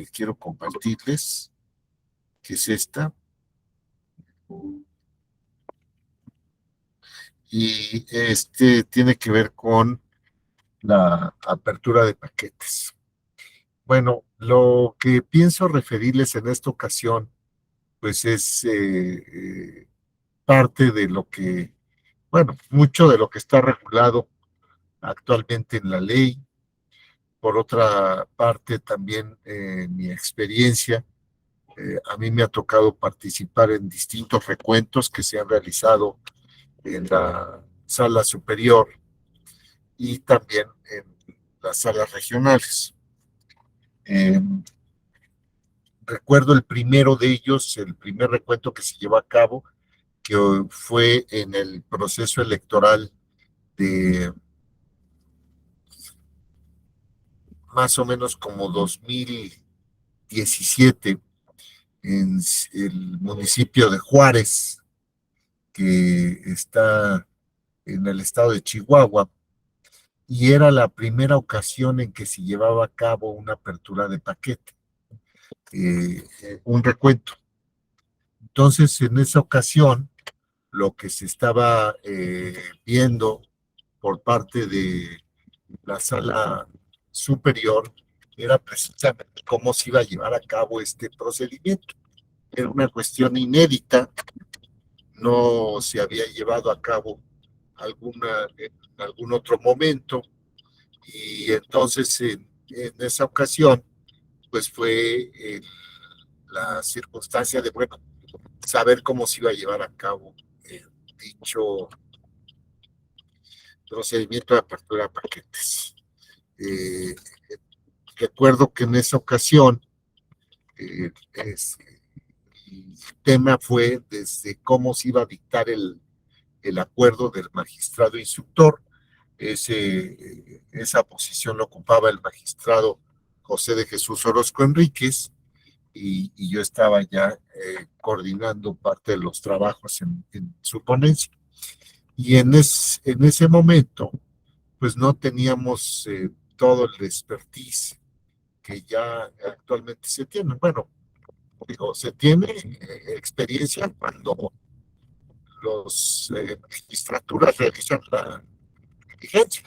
quiero compartirles, que es esta. Y tiene que ver con la apertura de paquetes. Bueno, lo que pienso referirles en esta ocasión, pues es parte de lo que, bueno, mucho de lo que está regulado actualmente en la ley. Por otra parte, también mi experiencia, a mí me ha tocado participar en distintos recuentos que se han realizado en la sala superior y también en las salas regionales. Eh, Recuerdo el primero de ellos, el primer recuento que se llevó a cabo, que fue en el proceso electoral de más o menos como 2017 en el municipio de Juárez, que está en el estado de Chihuahua, y era la primera ocasión en que se llevaba a cabo una apertura de paquete, un recuento. Entonces, en esa ocasión, lo que se estaba viendo por parte de la sala superior era precisamente cómo se iba a llevar a cabo este procedimiento. Era una cuestión inédita, no se había llevado a cabo en algún otro momento, y entonces en esa ocasión, pues fue la circunstancia de, bueno, saber cómo se iba a llevar a cabo dicho procedimiento de apertura de paquetes. Eh, Recuerdo que en esa ocasión el tema fue desde cómo se iba a dictar el acuerdo del magistrado instructor. Esa posición lo ocupaba el magistrado José de Jesús Orozco Enríquez, y yo estaba ya coordinando parte de los trabajos en su ponencia. Y en ese momento, pues no teníamos todo el expertise que ya actualmente se tiene. Bueno, digo, se tiene experiencia cuando los magistraturas realizan la diligencia,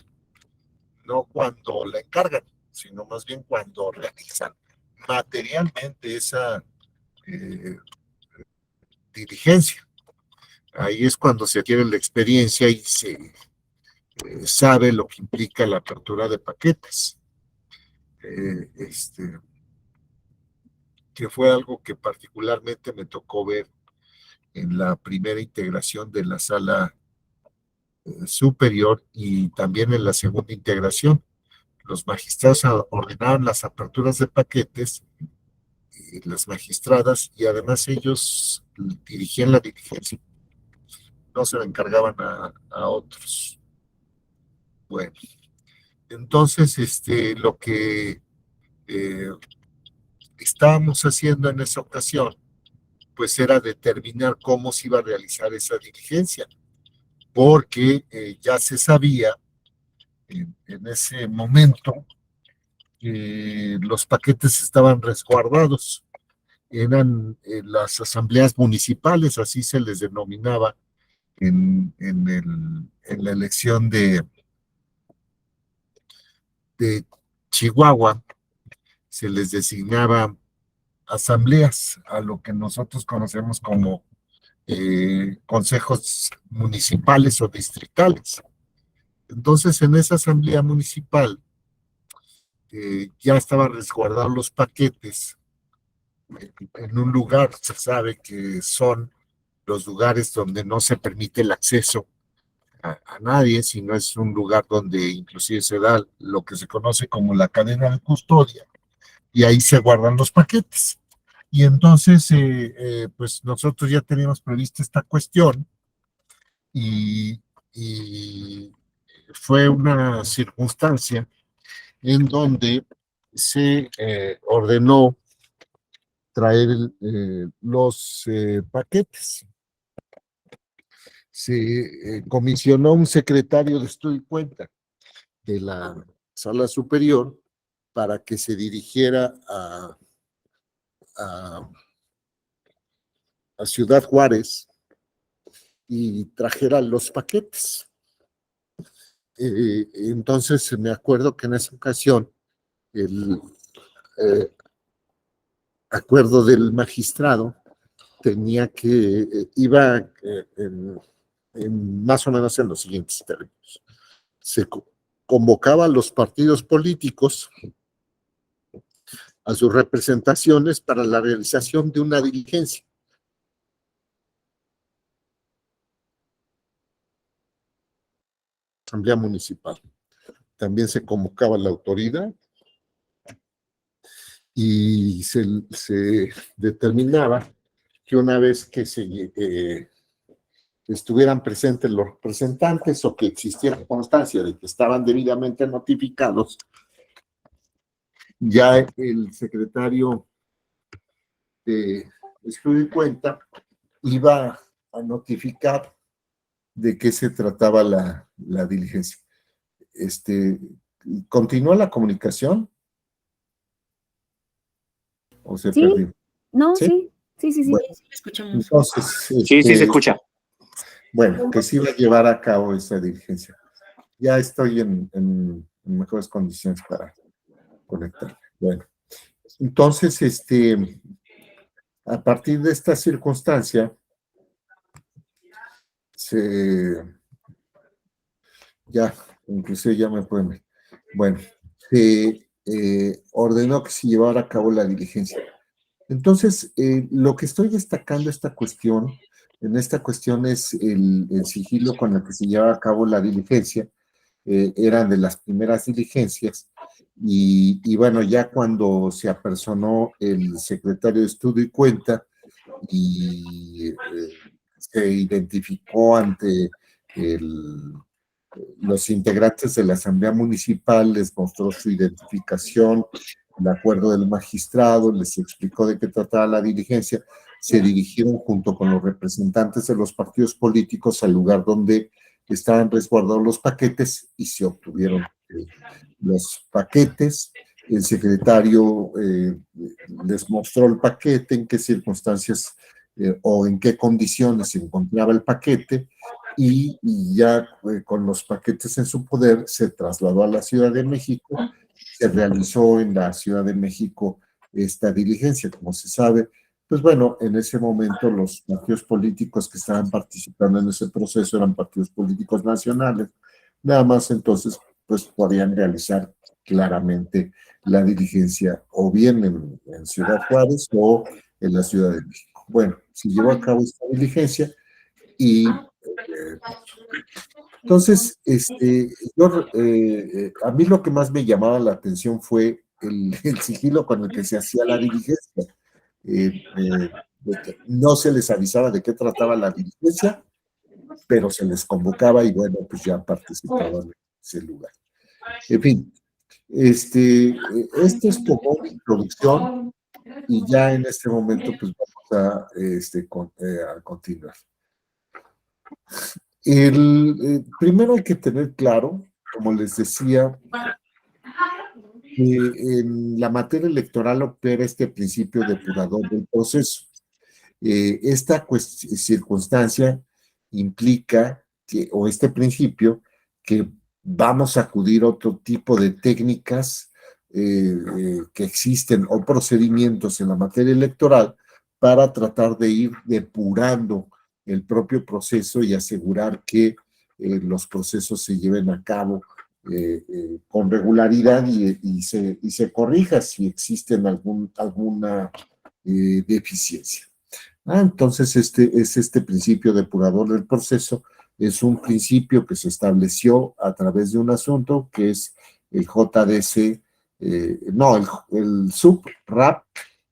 no cuando la encargan, sino más bien cuando realizan materialmente esa eh, diligencia. Ahí es cuando se adquiere la experiencia y se sabe lo que implica la apertura de paquetes. Eh, este, que fue algo que particularmente me tocó ver en la primera integración de la sala superior y también en la segunda integración. Los magistrados ordenaban las aperturas de paquetes, y las magistradas, y además ellos dirigían la diligencia, no se la encargaban a otros. Bueno, entonces lo que eh, estábamos haciendo en esa ocasión, pues era determinar cómo se iba a realizar esa diligencia, porque ya se sabía en ese momento que los paquetes estaban resguardados. Eran las asambleas municipales, así se les denominaba en la elección de Chihuahua, se les designaba asambleas, a lo que nosotros conocemos como consejos municipales o distritales. Entonces, en esa asamblea municipal ya estaban resguardados los paquetes en un lugar. Se sabe que son los lugares donde no se permite el acceso a nadie, sino es un lugar donde inclusive se da lo que se conoce como la cadena de custodia, y ahí se guardan los paquetes. Y entonces, pues nosotros ya teníamos prevista esta cuestión, y, y fue una circunstancia en donde se ordenó traer los paquetes. Se comisionó un secretario de estudio y cuenta de la sala superior para que se dirigiera a, a Ciudad Juárez y trajera los paquetes. Entonces me acuerdo que en esa ocasión el acuerdo del magistrado tenía que, iba más o menos en los siguientes términos. Se convocaba a los partidos políticos a sus representaciones para la realización de una diligencia. Asamblea municipal. También se convocaba la autoridad y se determinaba que una vez que estuvieran presentes los representantes o que existiera constancia de que estaban debidamente notificados, ya el secretario de Estudio y Cuenta iba a notificar de qué se trataba la diligencia. ¿Continúa la comunicación? ¿O se perdió? No, sí. Bueno, Sí, escuchamos. Entonces, sí, se escucha. Bueno, que se iba a llevar a cabo esa diligencia. Ya estoy en mejores condiciones para conectarme. Bueno, entonces, a partir de esta circunstancia, inclusive ya me pueden ver. Bueno, se ordenó que se llevara a cabo la diligencia. Entonces, lo que estoy destacando en esta cuestión es el sigilo con el que se lleva a cabo la diligencia. Eran de las primeras diligencias y bueno, ya cuando se apersonó el secretario de Estudio y Cuenta y se identificó ante los integrantes de la Asamblea Municipal, les mostró su identificación, el acuerdo del magistrado, les explicó de qué trataba la diligencia, se dirigieron junto con los representantes de los partidos políticos al lugar donde estaban resguardados los paquetes y se obtuvieron los paquetes. El secretario les mostró el paquete, en qué circunstancias o en qué condiciones se encontraba el paquete y ya con los paquetes en su poder se trasladó a la Ciudad de México. Se realizó en la Ciudad de México esta diligencia, como se sabe. Pues bueno, en ese momento los partidos políticos que estaban participando en ese proceso eran partidos políticos nacionales. Nada más entonces, pues podían realizar claramente la diligencia o bien en Ciudad Juárez o en la Ciudad de México. Bueno, se llevó a cabo esta diligencia y entonces, a mí lo que más me llamaba la atención fue el sigilo con el que se hacía la diligencia. No se les avisaba de qué trataba la diligencia, pero se les convocaba y bueno, pues ya participaban en ese lugar. En fin, esto es como una introducción y ya en este momento pues vamos a continuar. Primero hay que tener claro, como les decía, que en la materia electoral opera este principio depurador del proceso. Esta circunstancia implica o este principio, que vamos a acudir a otro tipo de técnicas que existen o procedimientos en la materia electoral para tratar de ir depurando el propio proceso y asegurar que los procesos se lleven a cabo con regularidad y se corrija si existen alguna deficiencia. Entonces, este principio depurador del proceso es un principio que se estableció a través de un asunto que es el JDC, el SUB-RAP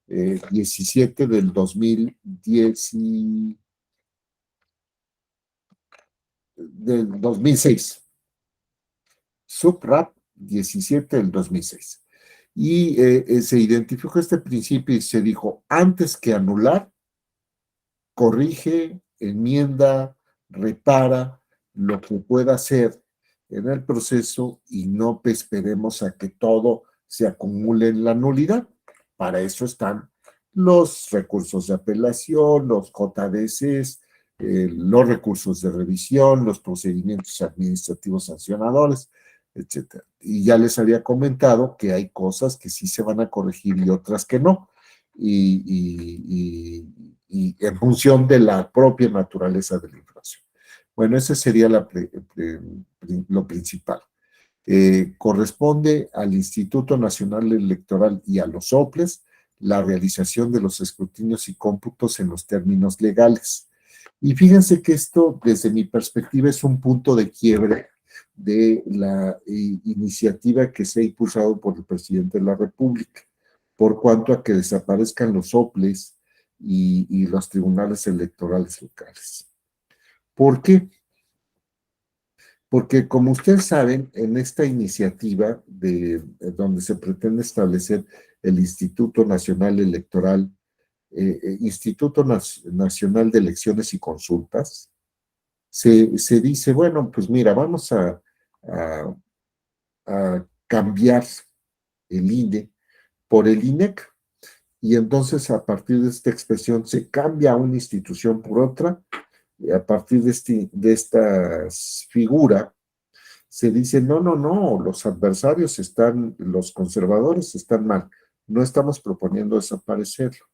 17 del 2006. SUB-RAP 17 del 2006. Y se identificó este principio y se dijo, antes que anular, corrige, enmienda, repara lo que pueda hacer en el proceso y no esperemos a que todo se acumule en la nulidad. Para eso están los recursos de apelación, los JDCs, los recursos de revisión, los procedimientos administrativos sancionadores, etcétera. Y ya les había comentado que hay cosas que sí se van a corregir y otras que no, y en función de la propia naturaleza de la infracción. Bueno, ese sería lo principal. Corresponde al Instituto Nacional Electoral y a los OPLES la realización de los escrutinios y cómputos en los términos legales. Y fíjense que esto, desde mi perspectiva, es un punto de quiebre de la iniciativa que se ha impulsado por el presidente de la República, por cuanto a que desaparezcan los OPLES y los tribunales electorales locales. ¿Por qué? Porque como ustedes saben, en esta iniciativa donde se pretende establecer el Instituto Nacional Electoral, Instituto Nacional de Elecciones y Consultas, se dice, bueno, pues mira, vamos a, a cambiar el INE por el INEC, y entonces a partir de esta expresión se cambia una institución por otra, y a partir de esta figura se dice, no, no, no, los adversarios están, los conservadores están mal, no estamos proponiendo desaparecerlo.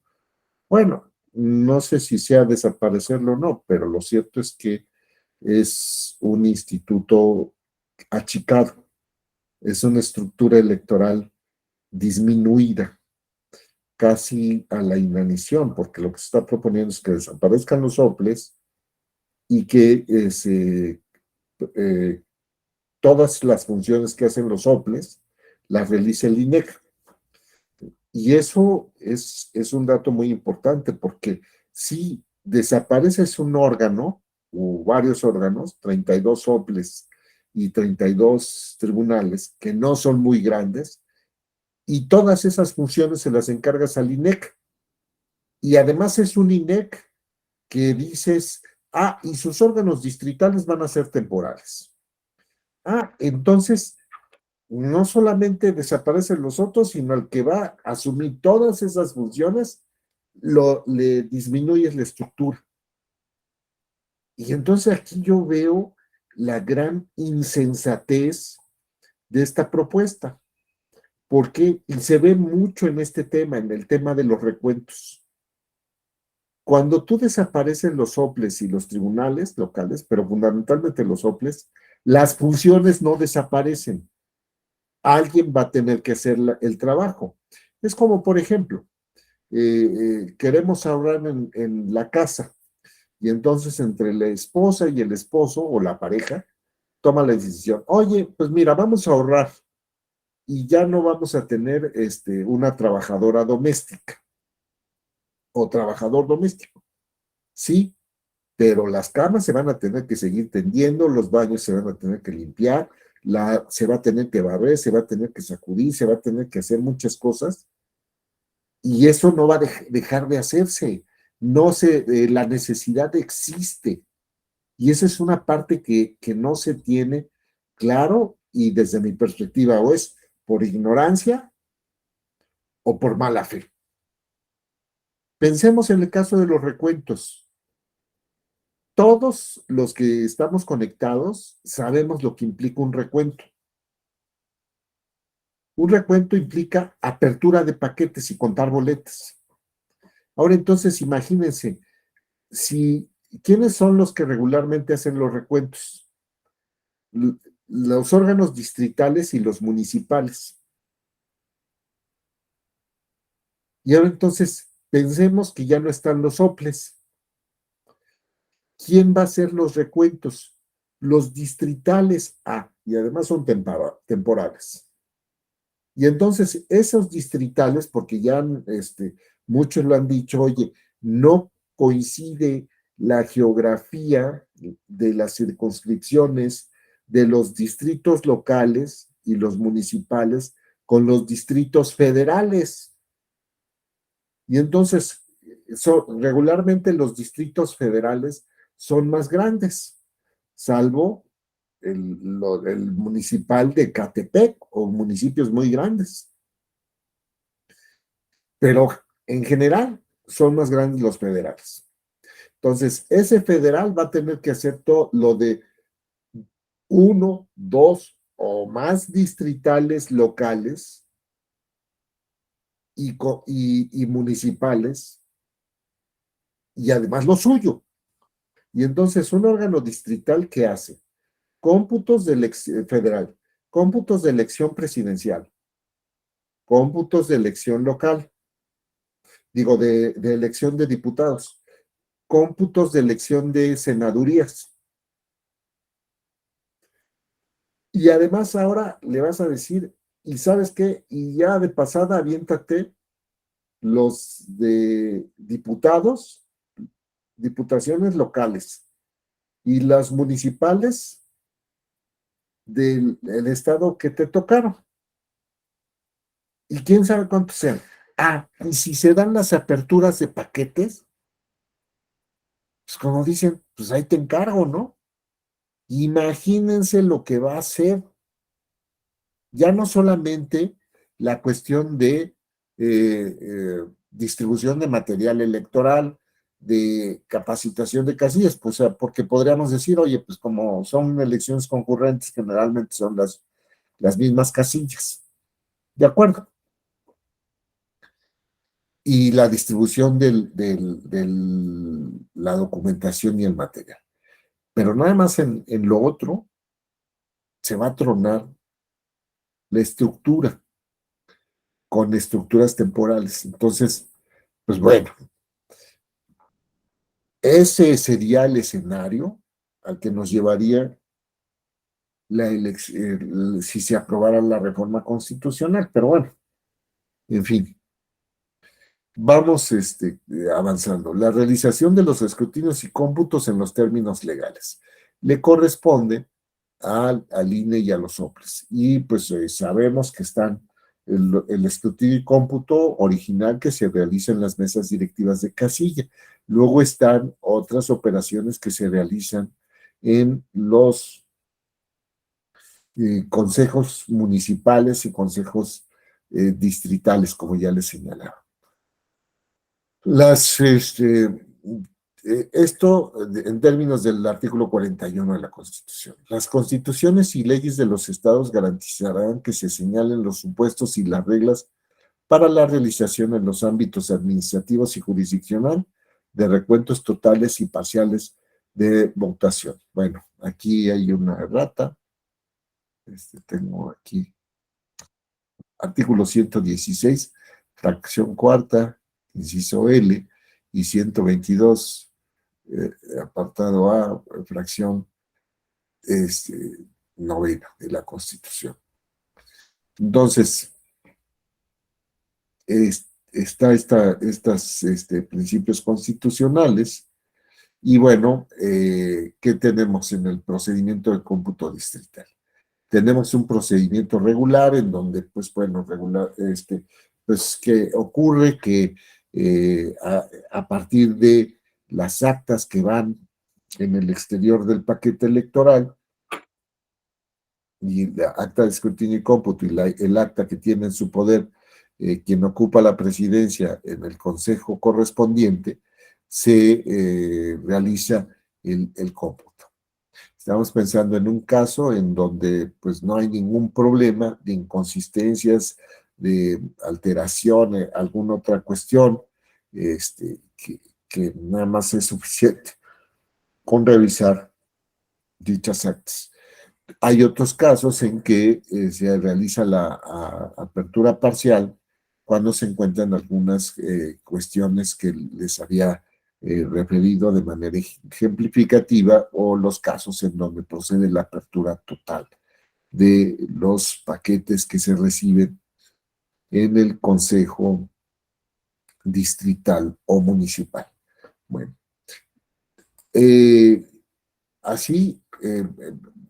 Bueno, no sé si sea desaparecerlo o no, pero lo cierto es que es un instituto achicado, es una estructura electoral disminuida, casi a la inanición, porque lo que se está proponiendo es que desaparezcan los OPLES y que todas las funciones que hacen los OPLES las realice el INEC. Y eso es un dato muy importante, porque si desapareces un órgano o varios órganos, 32 OPLES y 32 tribunales, que no son muy grandes, y todas esas funciones se las encargas al INEC. Y además es un INEC que dices, y sus órganos distritales van a ser temporales. Entonces no solamente desaparecen los otros, sino el que va a asumir todas esas funciones, le disminuyes la estructura. Y entonces aquí yo veo la gran insensatez de esta propuesta, porque y se ve mucho en este tema, en el tema de los recuentos. Cuando tú desaparecen los OPLES y los tribunales locales, pero fundamentalmente los OPLES, las funciones no desaparecen. Alguien va a tener que hacer el trabajo. Es como, por ejemplo, queremos ahorrar en la casa, y entonces entre la esposa y el esposo o la pareja toma la decisión, oye, pues mira, vamos a ahorrar y ya no vamos a tener una trabajadora doméstica o trabajador doméstico. Sí, pero las camas se van a tener que seguir tendiendo, los baños se van a tener que limpiar, se va a tener que barrer, se va a tener que sacudir, se va a tener que hacer muchas cosas, y eso no va a dejar de hacerse. No la necesidad existe, y esa es una parte que no se tiene claro, y desde mi perspectiva o es por ignorancia o por mala fe. Pensemos en el caso de los recuentos. Todos los que estamos conectados sabemos lo que implica un recuento. Un recuento implica apertura de paquetes y contar boletas. Ahora entonces imagínense, ¿quiénes son los que regularmente hacen los recuentos? Los órganos distritales y los municipales. Y ahora entonces pensemos que ya no están los OPLES. ¿Quién va a hacer los recuentos? Los distritales, y además son temporales. Y entonces esos distritales, porque ya muchos lo han dicho, oye, no coincide la geografía de las circunscripciones de los distritos locales y los municipales con los distritos federales. Y entonces, regularmente los distritos federales son más grandes, salvo el municipal de Catepec o municipios muy grandes. Pero En general, son más grandes los federales. Entonces, ese federal va a tener que hacer todo lo de uno, dos o más distritales locales y municipales, y además lo suyo. Y entonces, un órgano distrital que hace cómputos de federal, cómputos de elección presidencial, cómputos de elección local, digo, de elección de diputados, cómputos de elección de senadurías. Y además ahora le vas a decir, ¿y sabes qué? Y ya de pasada aviéntate los de diputados, diputaciones locales y las municipales del estado que te tocaron. Y quién sabe cuántos sean. Ah, y si se dan las aperturas de paquetes, pues como dicen, pues ahí te encargo, ¿no? Imagínense lo que va a hacer. Ya no solamente la cuestión de distribución de material electoral, de capacitación de casillas, pues porque podríamos decir, oye, pues como son elecciones concurrentes, generalmente son las mismas casillas, ¿de acuerdo? Y la distribución la documentación y el material. Pero nada más en lo otro se va a tronar la estructura con estructuras temporales. Entonces, pues bueno, ese sería el escenario al que nos llevaría la elección, si se aprobara la reforma constitucional. Pero bueno, en fin, vamos avanzando. La realización de los escrutinios y cómputos en los términos legales le corresponde al INE y a los OPLES. Y pues sabemos que están el escrutinio y cómputo original que se realiza en las mesas directivas de casilla. Luego están otras operaciones que se realizan en los consejos municipales y consejos distritales, como ya les señalaba. Esto en términos del artículo 41 de la Constitución. Las constituciones y leyes de los estados garantizarán que se señalen los supuestos y las reglas para la realización en los ámbitos administrativos y jurisdiccional de recuentos totales y parciales de votación. Bueno, aquí hay una errata. Tengo aquí artículo 116, fracción cuarta, inciso L, y 122, apartado A, fracción novena de la Constitución. Entonces, estos principios constitucionales, y bueno, ¿qué tenemos en el procedimiento de cómputo distrital? Tenemos un procedimiento regular en donde, pues bueno, pues que ocurre que a partir de las actas que van en el exterior del paquete electoral y la acta de escrutinio y cómputo y el acta que tiene en su poder quien ocupa la presidencia en el consejo correspondiente, se realiza el cómputo. Estamos pensando en un caso en donde pues no hay ningún problema de inconsistencias, de alteración, alguna otra cuestión, que nada más es suficiente con revisar dichas actas. Hay otros casos en que se realiza la apertura parcial cuando se encuentran algunas cuestiones que les había referido de manera ejemplificativa o los casos en donde procede la apertura total de los paquetes que se reciben en el consejo distrital o municipal. Bueno, eh, así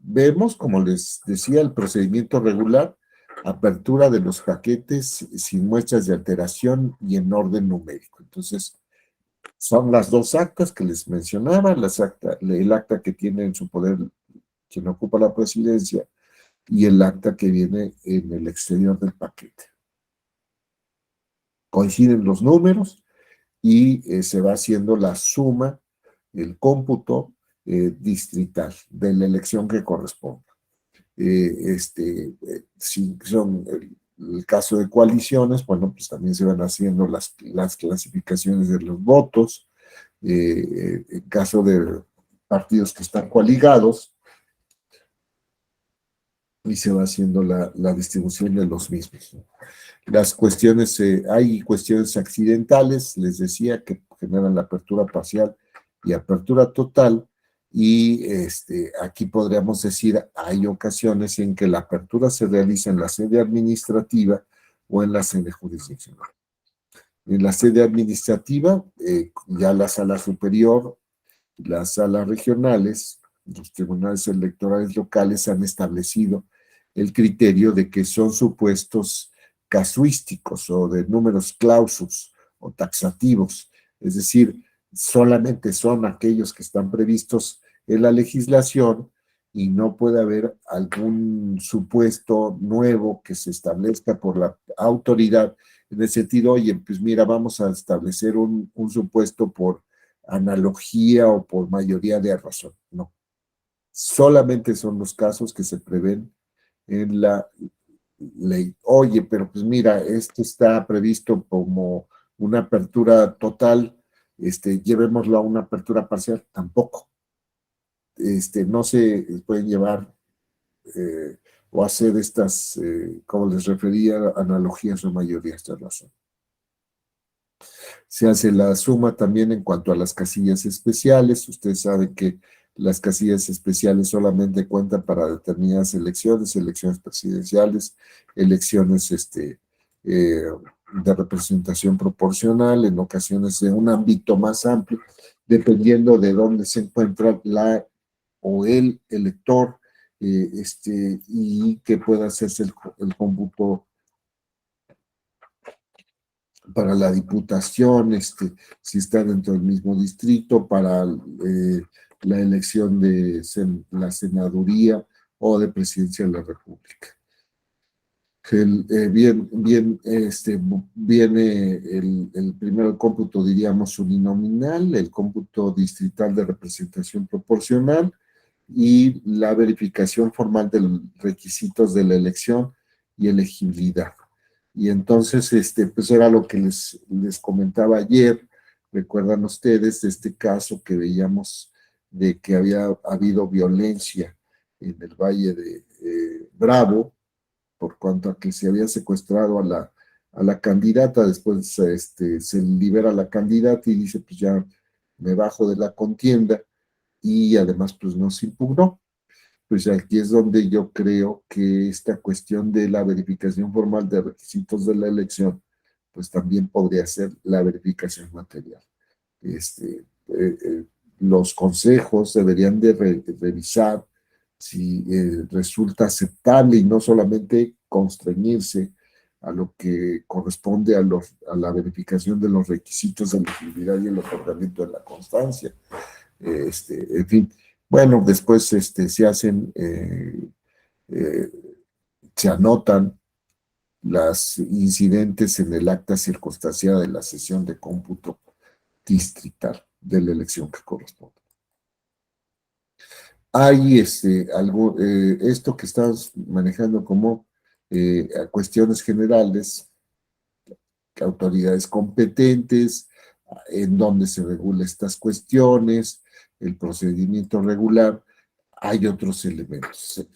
vemos, como les decía, el procedimiento regular, apertura de los paquetes sin muestras de alteración y en orden numérico. Entonces, son las dos actas que les mencionaba, el acta que tiene en su poder quien ocupa la presidencia y el acta que viene en el exterior del paquete. coinciden los números y se va haciendo la suma, el cómputo distrital de la elección que corresponda. Si son el caso de coaliciones, bueno, pues también se van haciendo las clasificaciones de los votos. En caso de partidos que están coaligados, y se va haciendo la distribución de los mismos. Las cuestiones, hay cuestiones accidentales, les decía, que generan la apertura parcial y apertura total, y aquí podríamos decir, hay ocasiones en que la apertura se realiza en la sede administrativa o en la sede jurisdiccional. En la sede administrativa, ya la sala superior, las salas regionales, los tribunales electorales locales han establecido el criterio de que son supuestos casuísticos o de números clausus o taxativos, es decir, solamente son aquellos que están previstos en la legislación y no puede haber algún supuesto nuevo que se establezca por la autoridad en el sentido, oye, pues mira, vamos a establecer un supuesto por analogía o por mayoría de razón. No. Solamente son los casos que se prevén en la ley. Oye, pero pues mira, esto está previsto como una apertura total, llevémoslo a una apertura parcial, tampoco. No se pueden llevar o hacer estas, como les refería, analogías o mayorías de razón. Se hace la suma también en cuanto a las casillas especiales. Usted sabe que las casillas especiales solamente cuentan para determinadas elecciones, elecciones presidenciales, elecciones de representación proporcional, en ocasiones de un ámbito más amplio, dependiendo de dónde se encuentra la o el elector, y que pueda hacerse el cómputo para la diputación, si está dentro del mismo distrito, para la elección de la senaduría o de presidencia de la República. Viene el primero cómputo, diríamos, uninominal, el cómputo distrital de representación proporcional y la verificación formal de los requisitos de la elección y elegibilidad. Y entonces, pues era lo que les comentaba ayer. Recuerdan ustedes de este caso que veíamos de que había habido violencia en el Valle de Bravo, por cuanto a que se había secuestrado a la candidata. Después se libera la candidata y dice, pues ya me bajo de la contienda, y además pues no se impugnó. Pues aquí es donde yo creo que esta cuestión de la verificación formal de requisitos de la elección, pues también podría ser la verificación material. Los consejos deberían de revisar si resulta aceptable y no solamente constreñirse a lo que corresponde a la verificación de los requisitos de elegibilidad y el otorgamiento de la constancia. En fin, bueno, después se hacen, se anotan los incidentes en el acta circunstanciada de la sesión de cómputo distrital de la elección que corresponde. Hay esto que estamos manejando como cuestiones generales, autoridades competentes, en donde se regula estas cuestiones, el procedimiento regular. Hay otros elementos,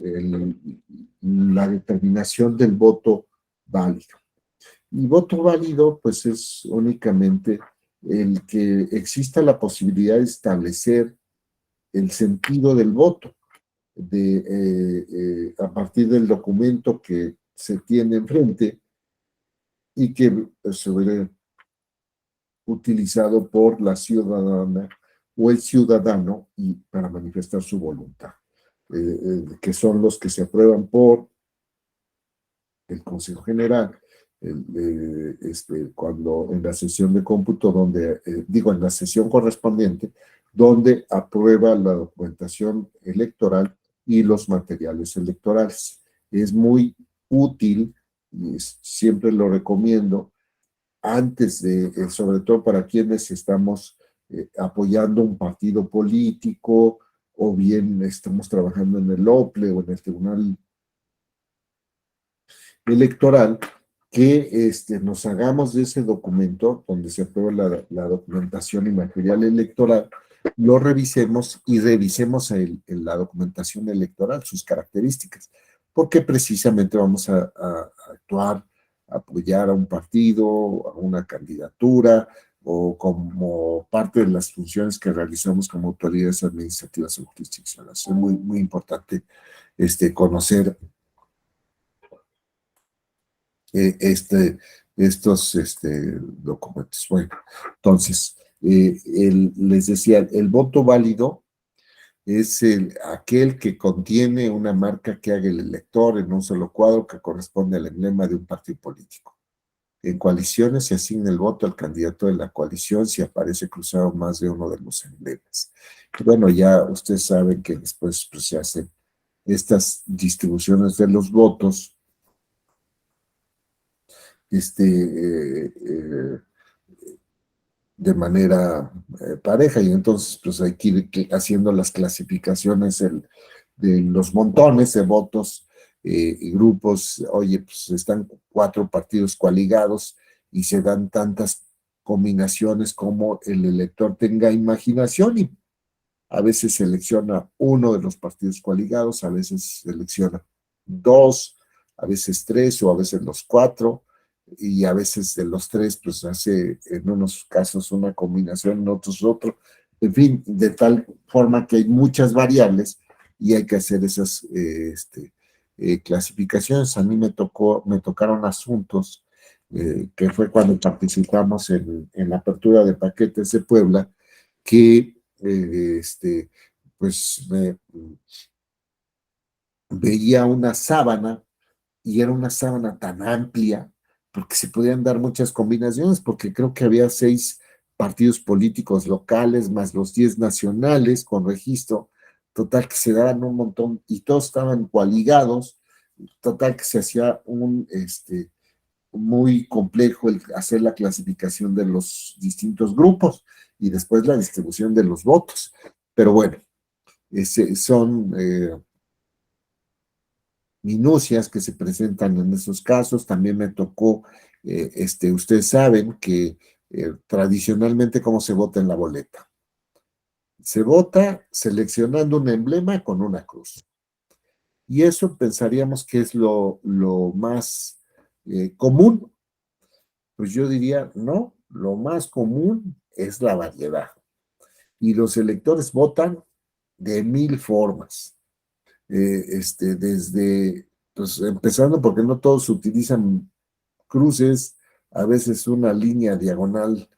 la determinación del voto válido. Y voto válido, pues es únicamente el que exista la posibilidad de establecer el sentido del voto a partir del documento que se tiene enfrente y que se ve utilizado por la ciudadana o el ciudadano y para manifestar su voluntad, que son los que se aprueban por el Consejo General, cuando en la sesión de cómputo, donde, en la sesión correspondiente, donde aprueba la documentación electoral y los materiales electorales. Es muy útil, y siempre lo recomiendo, antes de, sobre todo para quienes estamos apoyando un partido político o bien estamos trabajando en el OPLE o en el Tribunal Electoral, que nos hagamos de ese documento donde se aprueba la documentación y material electoral, lo revisemos y revisemos la documentación electoral, sus características, porque precisamente vamos a actuar, a apoyar a un partido, a una candidatura, o como parte de las funciones que realizamos como autoridades administrativas o jurisdiccionales. Es muy, muy importante conocer estos documentos. Bueno, entonces, les decía, el voto válido es aquel que contiene una marca que haga el elector en un solo cuadro que corresponde al emblema de un partido político. En coaliciones se asigna el voto al candidato de la coalición si aparece cruzado más de uno de los emblemas. Bueno, ya ustedes saben que después pues, se hacen estas distribuciones de los votos de manera pareja y entonces pues hay que ir haciendo las clasificaciones de los montones de votos y grupos. Oye, pues están 4 partidos coaligados y se dan tantas combinaciones como el elector tenga imaginación y a veces selecciona uno de los partidos coaligados, a veces selecciona dos, a veces tres o a veces los cuatro, y a veces de los tres, pues hace en unos casos una combinación, en otros otro. En fin, de tal forma que hay muchas variables y hay que hacer esas clasificaciones. A mí me tocaron asuntos que fue cuando participamos en la apertura de paquetes de Puebla, que pues veía una sábana y era una sábana tan amplia porque se podían dar muchas combinaciones, porque creo que había 6 partidos políticos locales más los 10 nacionales con registro, total que se daban un montón y todos estaban coaligados, total que se hacía muy complejo el hacer la clasificación de los distintos grupos y después la distribución de los votos. Pero bueno, son minucias que se presentan en esos casos. También me tocó, ustedes saben que tradicionalmente cómo se vota en la boleta. Se vota seleccionando un emblema con una cruz. Y eso pensaríamos que es lo más común. Pues yo diría, no, lo más común es la variedad. Y los electores votan de 1000 formas. Desde, pues empezando porque no todos utilizan cruces, a veces una línea diagonal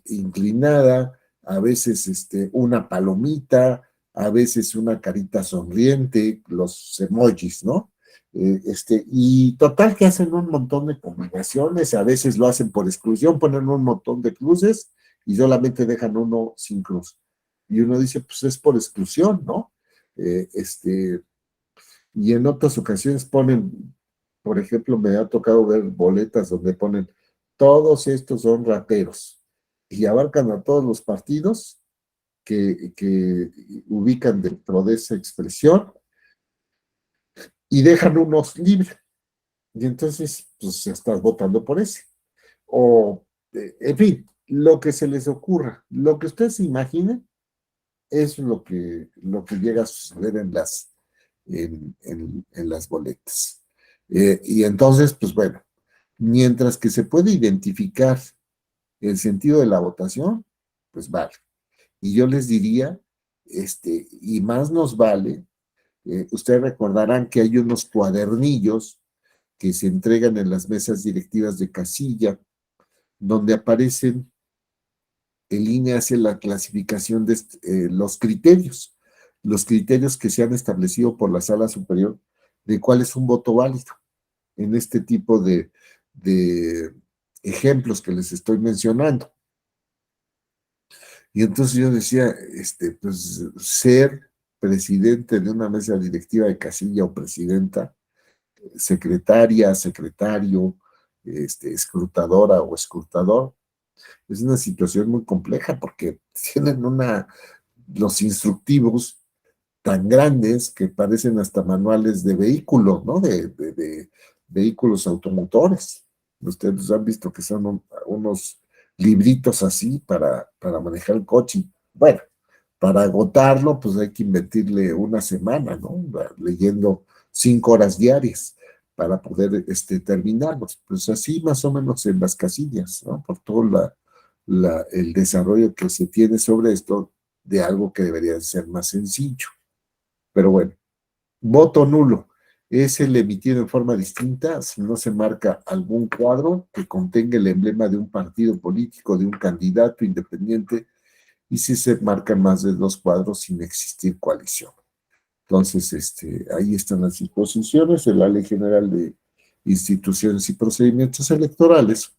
inclinada, a veces una palomita, a veces una carita sonriente, los emojis, ¿no? Y total que hacen un montón de combinaciones, a veces lo hacen por exclusión, ponen un montón de cruces y solamente dejan uno sin cruz. Y uno dice, pues es por exclusión, ¿no? Eh, este, y en otras ocasiones ponen, por ejemplo, me ha tocado ver boletas donde ponen, todos estos son rateros, y abarcan a todos los partidos que ubican dentro de esa expresión y dejan unos libres. Y entonces, pues estás votando por ese. O, en fin, lo que se les ocurra, lo que ustedes se imaginen, es lo que llega a suceder en las boletas. Y entonces, pues bueno, mientras que se puede identificar el sentido de la votación, pues vale. Y yo les diría, y más nos vale, ustedes recordarán que hay unos cuadernillos que se entregan en las mesas directivas de casilla, donde aparecen, el INE hace la clasificación de los criterios que se han establecido por la sala superior de cuál es un voto válido en este tipo de ejemplos que les estoy mencionando. Y entonces yo decía, pues ser presidente de una mesa directiva de casilla o presidenta, secretaria, secretario, escrutadora o escrutador. Es una situación muy compleja porque tienen los instructivos tan grandes que parecen hasta manuales de vehículos, ¿no? De vehículos automotores. Ustedes han visto que son unos libritos así para manejar el coche. Bueno, para agotarlo, pues hay que invertirle una semana, ¿no? Leyendo 5 horas diarias para poder terminarlos. Pues así más o menos en las casillas, ¿no? Por todo el desarrollo que se tiene sobre esto de algo que debería ser más sencillo. Pero bueno, voto nulo es el emitido en forma distinta si no se marca algún cuadro que contenga el emblema de un partido político, de un candidato independiente, y si se marcan más de 2 cuadros sin existir coalición. Entonces, ahí están las disposiciones de la Ley General de Instituciones y Procedimientos Electorales,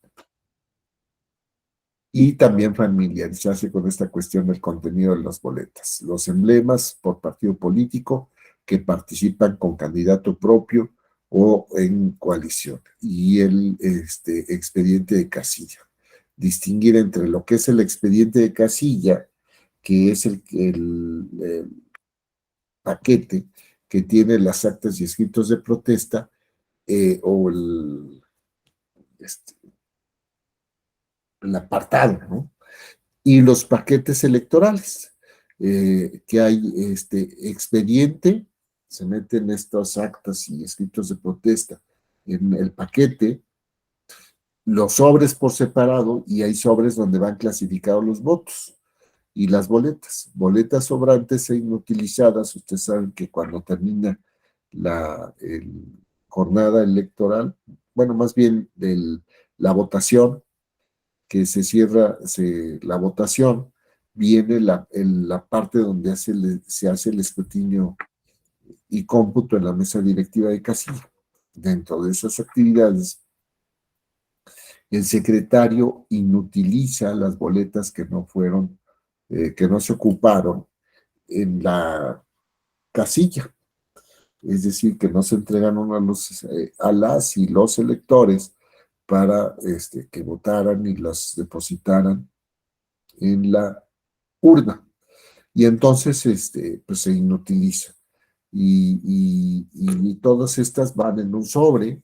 y también familiarizarse con esta cuestión del contenido de las boletas. Los emblemas por partido político que participan con candidato propio o en coalición, y el expediente de casilla. Distinguir entre lo que es el expediente de casilla, que es el paquete que tiene las actas y escritos de protesta, o este, el apartado, ¿no? Y los paquetes electorales, que hay expediente, se meten estas actas y escritos de protesta en el paquete, los sobres por separado, y hay sobres donde van clasificados los votos y las boletas sobrantes e inutilizadas. Ustedes saben que cuando termina jornada electoral, bueno, más bien la votación, que se cierra la votación, viene la parte donde se hace el escrutinio y cómputo en la mesa directiva de casilla. Dentro de esas actividades, el secretario inutiliza las boletas que no fueron, que no se ocuparon en la casilla. Es decir, que no se entregan a las y los electores para que votaran y las depositaran en la urna. Y entonces pues se inutiliza. Y todas estas van en un sobre.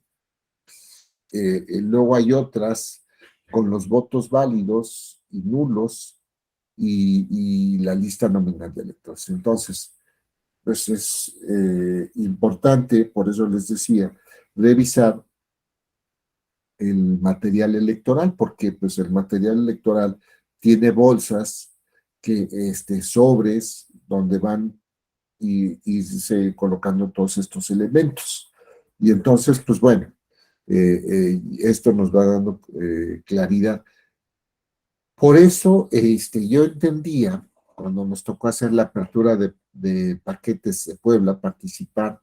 Luego hay otras con los votos válidos y nulos, y la lista nominal de electores. Entonces, pues es importante, por eso les decía, revisar el material electoral, porque pues el material electoral tiene bolsas, sobres donde van y se colocando todos estos elementos. Y entonces, pues bueno, esto nos va dando claridad. Por eso, yo entendía, cuando nos tocó hacer la apertura de paquetes de Puebla, participar,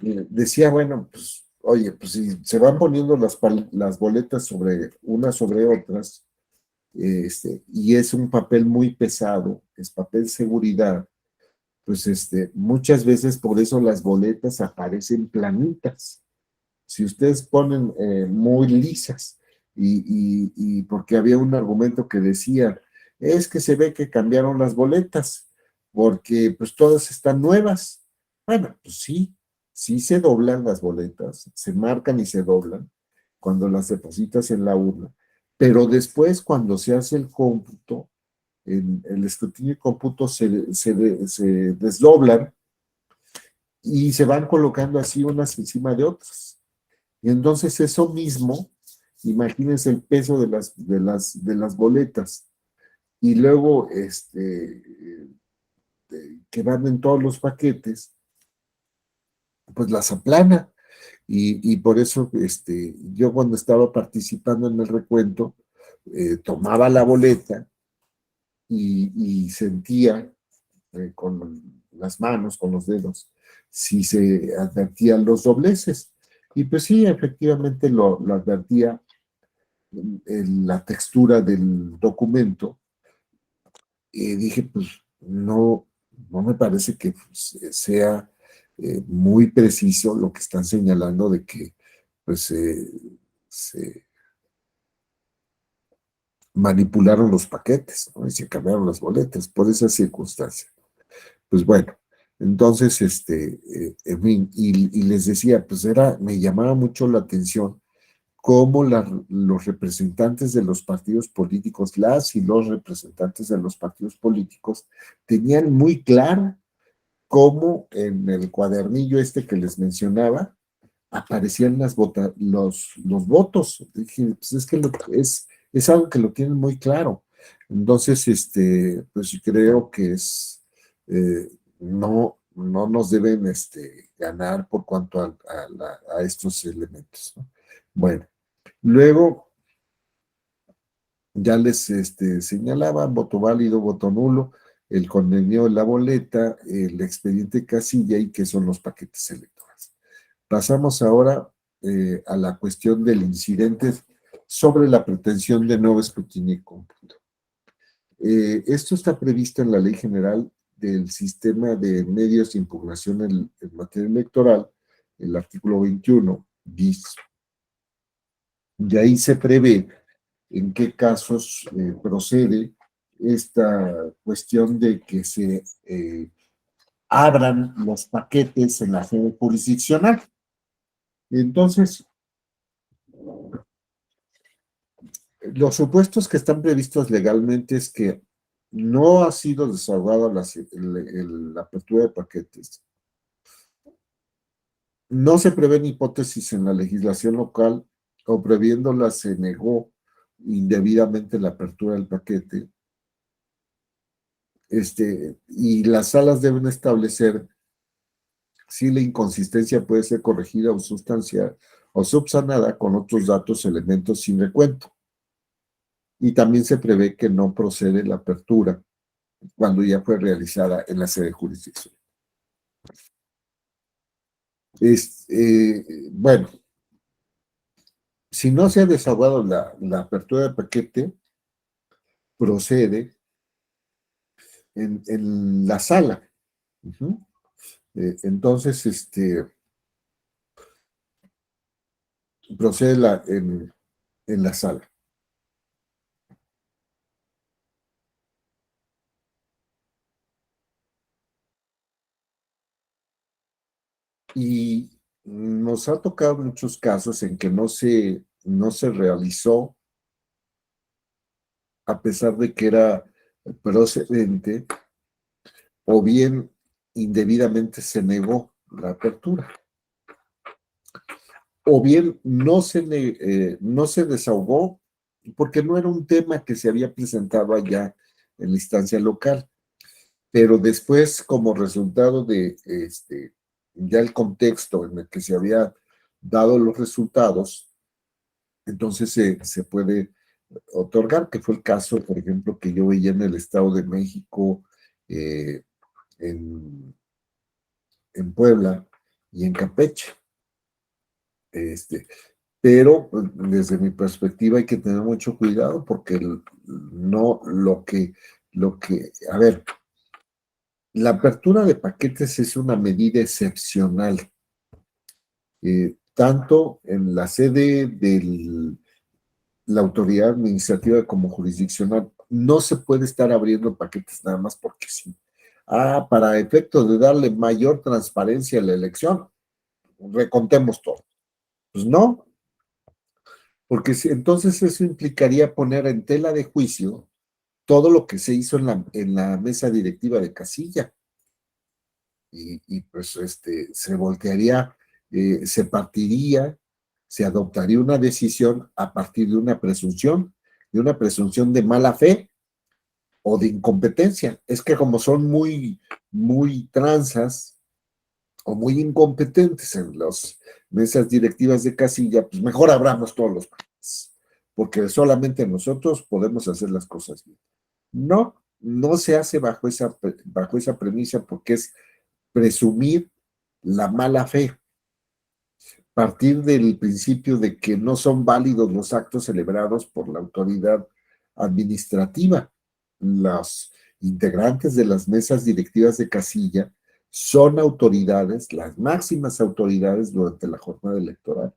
decía, bueno, pues, oye, pues si se van poniendo las boletas unas sobre otras, y es un papel muy pesado, es papel seguridad, pues muchas veces por eso las boletas aparecen planitas. Si ustedes ponen muy lisas, y porque había un argumento que decía, es que se ve que cambiaron las boletas, porque pues todas están nuevas. Bueno, pues sí, sí se doblan las boletas, se marcan y se doblan cuando las depositas en la urna, pero después cuando se hace el cómputo, el escrutinio y cómputo se desdoblan y se van colocando así unas encima de otras. Y entonces eso mismo, imagínense el peso de las boletas, y luego que van en todos los paquetes, pues las aplana. Y por eso yo, cuando estaba participando en el recuento, tomaba la boleta y sentía con las manos, con los dedos, si se advertían los dobleces. Y pues sí, efectivamente lo advertía en la textura del documento. Y dije, pues no me parece que sea muy preciso lo que están señalando de que pues se manipularon los paquetes, ¿no? Y se cambiaron las boletas por esa circunstancia. Pues bueno, entonces, en fin, y les decía, pues me llamaba mucho la atención cómo los representantes de los partidos políticos, las y los representantes de los partidos políticos, tenían muy claro cómo en el cuadernillo este que les mencionaba, aparecían los votos. Dije, pues es que es algo que lo tienen muy claro. Entonces, pues creo que no nos deben ganar por cuanto a estos elementos, ¿no? Bueno, luego ya les señalaba voto válido, voto nulo, el contenido de la boleta, el expediente casilla y qué son los paquetes electorales. Pasamos ahora a la cuestión del incidente sobre la pretensión de nuevo escrutinio y cómputo. Esto está previsto en la Ley General del Sistema de Medios de Impugnación en materia electoral, el artículo 21, bis. Y ahí se prevé en qué casos procede esta cuestión de que se abran los paquetes en la sede jurisdiccional. Entonces, los supuestos que están previstos legalmente es que no ha sido desahogada la apertura de paquetes. No se prevén hipótesis en la legislación local o previéndola se negó indebidamente la apertura del paquete. Y las salas deben establecer si la inconsistencia puede ser corregida o sustanciada o subsanada con otros datos, elementos sin recuento. Y también se prevé que no procede la apertura cuando ya fue realizada en la sede jurisdiccional. Bueno, si no se ha desahogado la apertura del paquete, procede en la sala. Entonces, procede en la sala. Y nos ha tocado muchos casos en que no se realizó, a pesar de que era procedente, o bien indebidamente se negó la apertura, o bien no se desahogó porque no era un tema que se había presentado allá en la instancia local, pero después, como resultado de ya el contexto en el que se había dado los resultados, entonces se puede otorgar, que fue el caso, por ejemplo, que yo veía en el Estado de México, eh, en, en Puebla y en Campeche. Pero desde mi perspectiva hay que tener mucho cuidado porque no a ver, la apertura de paquetes es una medida excepcional, tanto en la sede de la autoridad administrativa como jurisdiccional. No se puede estar abriendo paquetes nada más porque sí. Para efectos de darle mayor transparencia a la elección, recontemos todo. Pues no, porque entonces eso implicaría poner en tela de juicio todo lo que se hizo en la mesa directiva de casilla. Y pues se voltearía, se partiría, se adoptaría una decisión a partir de una presunción de mala fe o de incompetencia. Es que como son muy tranzas o muy incompetentes en las mesas directivas de casilla, pues mejor abramos todos los paquetes, porque solamente nosotros podemos hacer las cosas bien. No se hace bajo esa premisa porque es presumir la mala fe, partir del principio de que no son válidos los actos celebrados por la autoridad administrativa. Los integrantes de las mesas directivas de casilla son autoridades, las máximas autoridades durante la jornada electoral.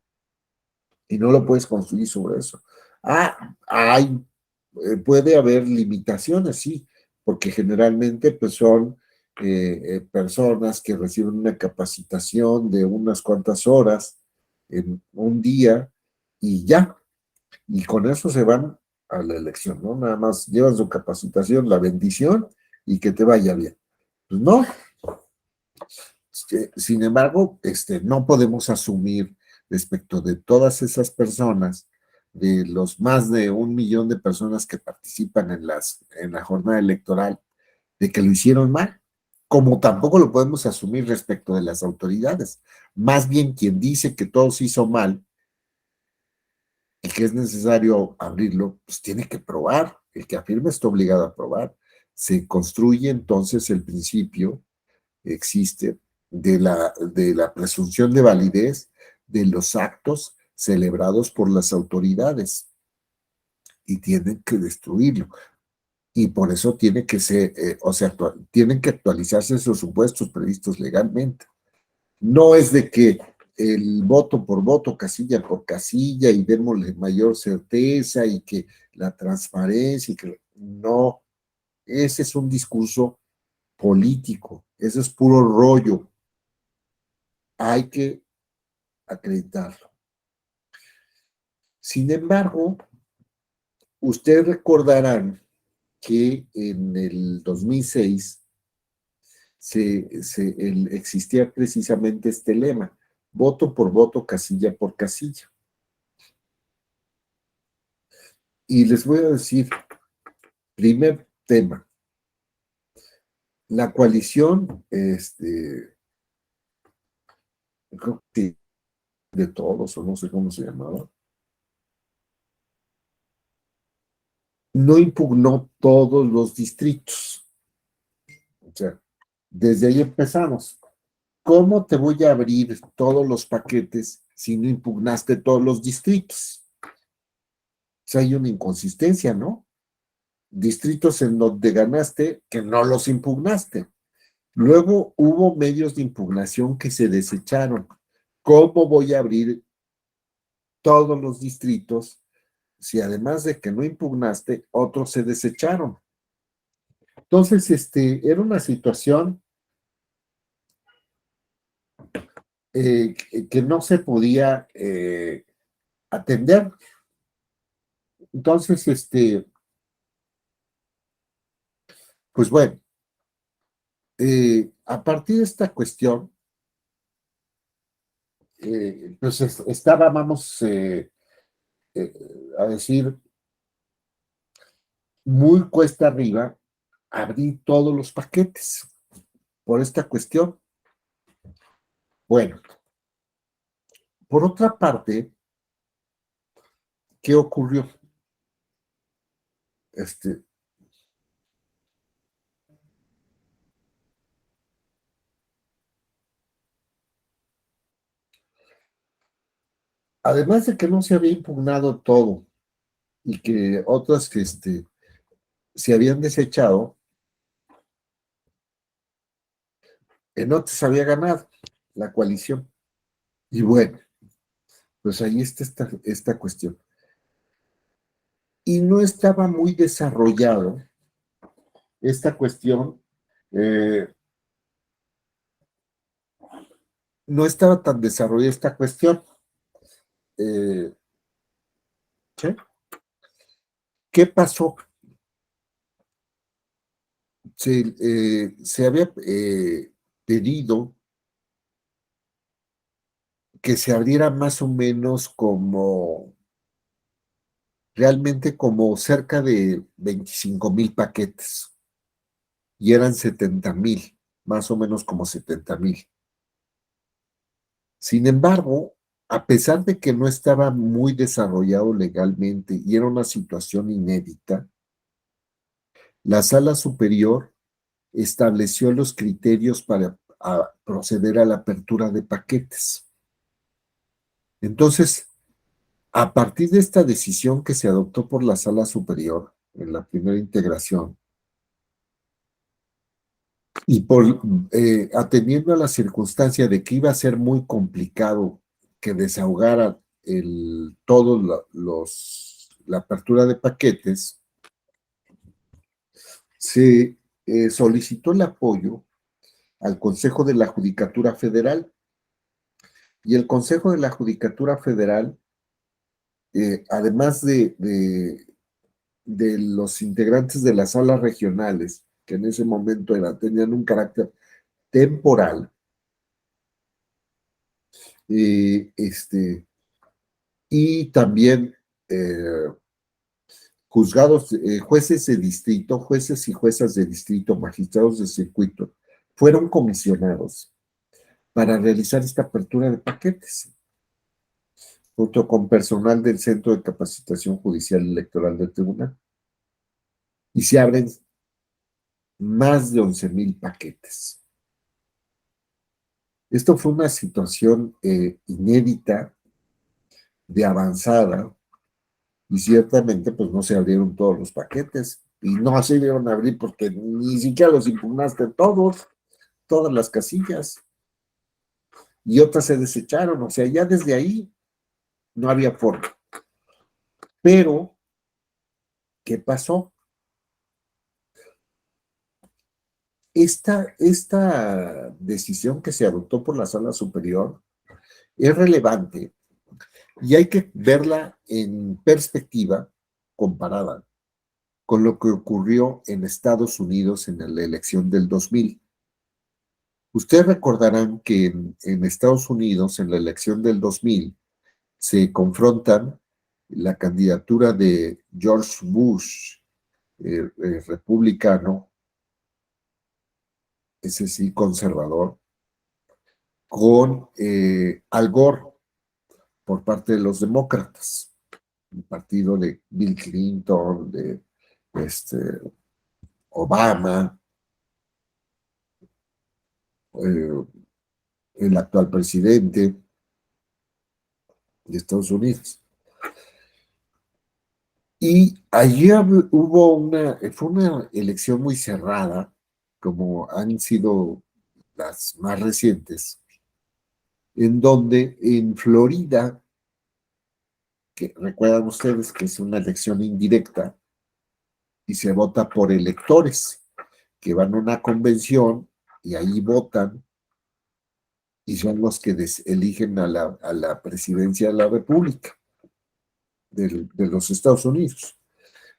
y no lo puedes construir sobre eso. Puede haber limitaciones, sí, porque generalmente pues son personas que reciben una capacitación de unas cuantas horas en un día y ya, y con eso se van a la elección, ¿no? Nada más llevan su capacitación, la bendición y que te vaya bien. Pues no, sin embargo, no podemos asumir respecto de todas esas personas, de los más de 1 millón de personas que participan en la jornada electoral, de que lo hicieron mal, como tampoco lo podemos asumir respecto de las autoridades. Más bien quien dice que todo se hizo mal y que es necesario abrirlo, pues tiene que probar. El que afirma está obligado a probar. Se construye entonces el principio, existe, de la presunción de validez de los actos celebrados por las autoridades y tienen que destruirlo. Y por eso tiene que ser, tienen que actualizarse esos supuestos previstos legalmente. No es de que el voto por voto, casilla por casilla, y démosle mayor certeza y que la transparencia, y que no, ese es un discurso político, eso es puro rollo, hay que acreditarlo. Sin embargo, ustedes recordarán que en el 2006 existía precisamente este lema, voto por voto, casilla por casilla. Y les voy a decir, primer tema, la coalición, creo que de todos, o no sé cómo se llamaba, no impugnó todos los distritos. O sea, desde ahí empezamos. ¿Cómo te voy a abrir todos los paquetes si no impugnaste todos los distritos? O sea, hay una inconsistencia, ¿no? Distritos en donde ganaste que no los impugnaste. Luego hubo medios de impugnación que se desecharon. ¿Cómo voy a abrir todos los distritos si además de que no impugnaste, otros se desecharon? Entonces, era una situación que no se podía atender. Entonces, pues bueno, a partir de esta cuestión, pues estaba, vamos eh, a decir, muy cuesta arriba abrir todos los paquetes por esta cuestión. Bueno, por otra parte, ¿qué ocurrió? Este, Además de que no se había impugnado todo y que otras que se habían desechado, en otras había ganado la coalición. Y bueno, pues ahí está esta cuestión. Y no estaba muy desarrollado esta cuestión, eh, no estaba tan desarrollada esta cuestión. Eh, ¿Sí? ¿Qué pasó? Se había pedido que se abriera más o menos como, realmente como cerca de 25,000 paquetes y eran 70,000, más o menos como 70,000. Sin embargo, a pesar de que no estaba muy desarrollado legalmente y era una situación inédita, la Sala Superior estableció los criterios para proceder a la apertura de paquetes. Entonces, a partir de esta decisión que se adoptó por la Sala Superior en la primera integración, y por atendiendo a la circunstancia de que iba a ser muy complicado que desahogara la apertura de paquetes, se solicitó el apoyo al Consejo de la Judicatura Federal, y el Consejo de la Judicatura Federal, además de los integrantes de las salas regionales, que en ese momento tenían un carácter temporal, y también juzgados, jueces de distrito, jueces y juezas de distrito, magistrados de circuito, fueron comisionados para realizar esta apertura de paquetes, junto con personal del Centro de Capacitación Judicial Electoral del Tribunal. Y se abren más de 11,000 paquetes. Esto fue una situación inédita, de avanzada, y ciertamente pues no se abrieron todos los paquetes, y no se dieron a abrir porque ni siquiera los impugnaste todos, todas las casillas, y otras se desecharon, o sea, ya desde ahí no había forma. Pero, ¿qué pasó? Esta decisión que se adoptó por la Sala Superior es relevante y hay que verla en perspectiva comparada con lo que ocurrió en Estados Unidos en la elección del 2000. Ustedes recordarán que en Estados Unidos, en la elección del 2000, se confrontan la candidatura de George Bush, republicano, ese sí conservador, con Al Gore por parte de los demócratas, el partido de Bill Clinton, de Obama, el actual presidente de Estados Unidos. Y allí fue una elección muy cerrada, como han sido las más recientes, en donde en Florida, que recuerdan ustedes que es una elección indirecta y se vota por electores que van a una convención y ahí votan y son los que eligen a la presidencia de la República de los Estados Unidos.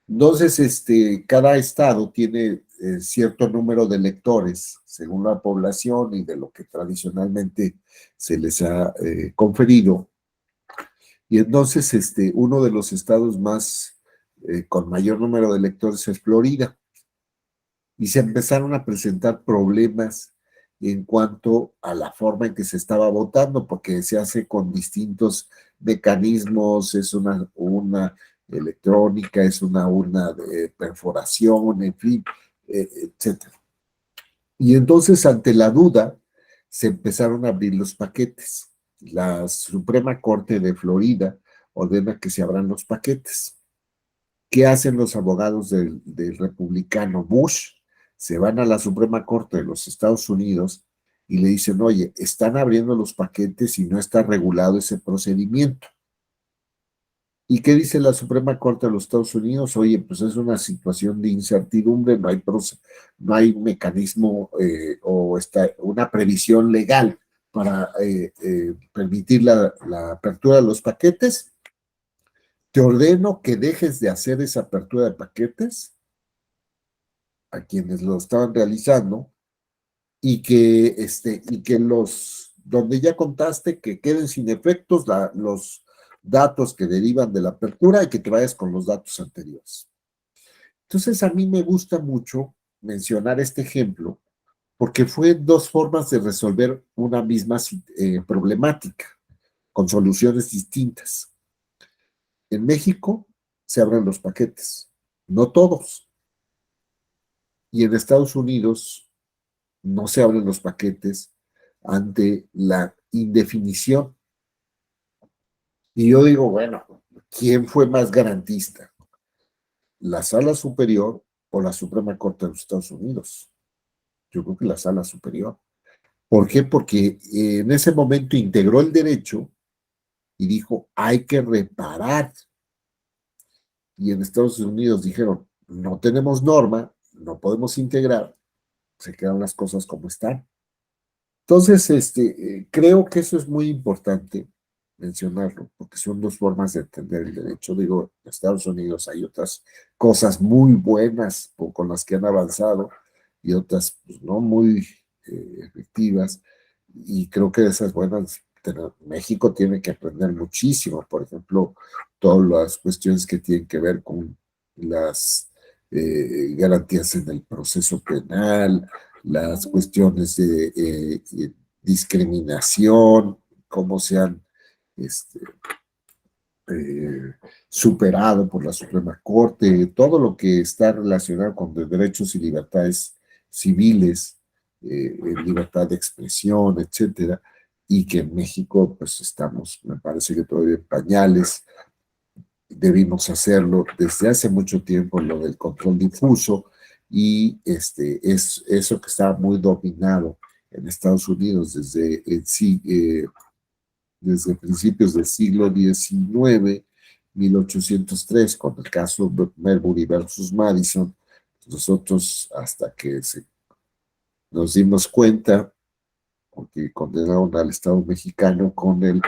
Entonces, cada estado tiene cierto número de electores según la población y de lo que tradicionalmente se les ha conferido. Y entonces, uno de los estados con mayor número de electores es Florida. Y se empezaron a presentar problemas en cuanto a la forma en que se estaba votando, porque se hace con distintos mecanismos, es una urna electrónica, es una urna de perforación, en fin, etc. Y entonces, ante la duda, se empezaron a abrir los paquetes. La Suprema Corte de Florida ordena que se abran los paquetes. ¿Qué hacen los abogados del republicano Bush? Se van a la Suprema Corte de los Estados Unidos y le dicen, oye, están abriendo los paquetes y no está regulado ese procedimiento. ¿Y qué dice la Suprema Corte de los Estados Unidos? Oye, pues es una situación de incertidumbre, no hay mecanismo o una previsión legal para permitir la apertura de los paquetes. Te ordeno que dejes de hacer esa apertura de paquetes a quienes lo estaban realizando y que donde ya contaste, que queden sin efectos los datos que derivan de la apertura y que te vayas con los datos anteriores. Entonces, a mí me gusta mucho mencionar este ejemplo porque fue dos formas de resolver una misma problemática con soluciones distintas. En México se abren los paquetes, no todos. Y en Estados Unidos no se abren los paquetes ante la indefinición. Y yo digo, bueno, ¿quién fue más garantista? ¿La Sala Superior o la Suprema Corte de los Estados Unidos? Yo creo que la Sala Superior. ¿Por qué? Porque en ese momento integró el derecho y dijo, hay que reparar. Y en Estados Unidos dijeron, no tenemos norma, no podemos integrar, se quedan las cosas como están. Entonces, creo que eso es muy importante mencionarlo, porque son dos formas de entender el derecho. Digo, en Estados Unidos hay otras cosas muy buenas con las que han avanzado y otras pues, no muy efectivas. Y creo que de esas buenas, México tiene que aprender muchísimo. Por ejemplo, todas las cuestiones que tienen que ver con las garantías en el proceso penal, las cuestiones de discriminación, cómo se han este, eh, superado por la Suprema Corte, todo lo que está relacionado con derechos y libertades civiles, libertad de expresión, etcétera, y que en México pues estamos, me parece que todavía en pañales, debimos hacerlo desde hace mucho tiempo, lo del control difuso, y es eso que estaba muy dominado en Estados Unidos desde principios del siglo XIX, 1803, con el caso Marbury versus Madison. Nosotros, hasta que nos dimos cuenta, porque condenaron al Estado mexicano con el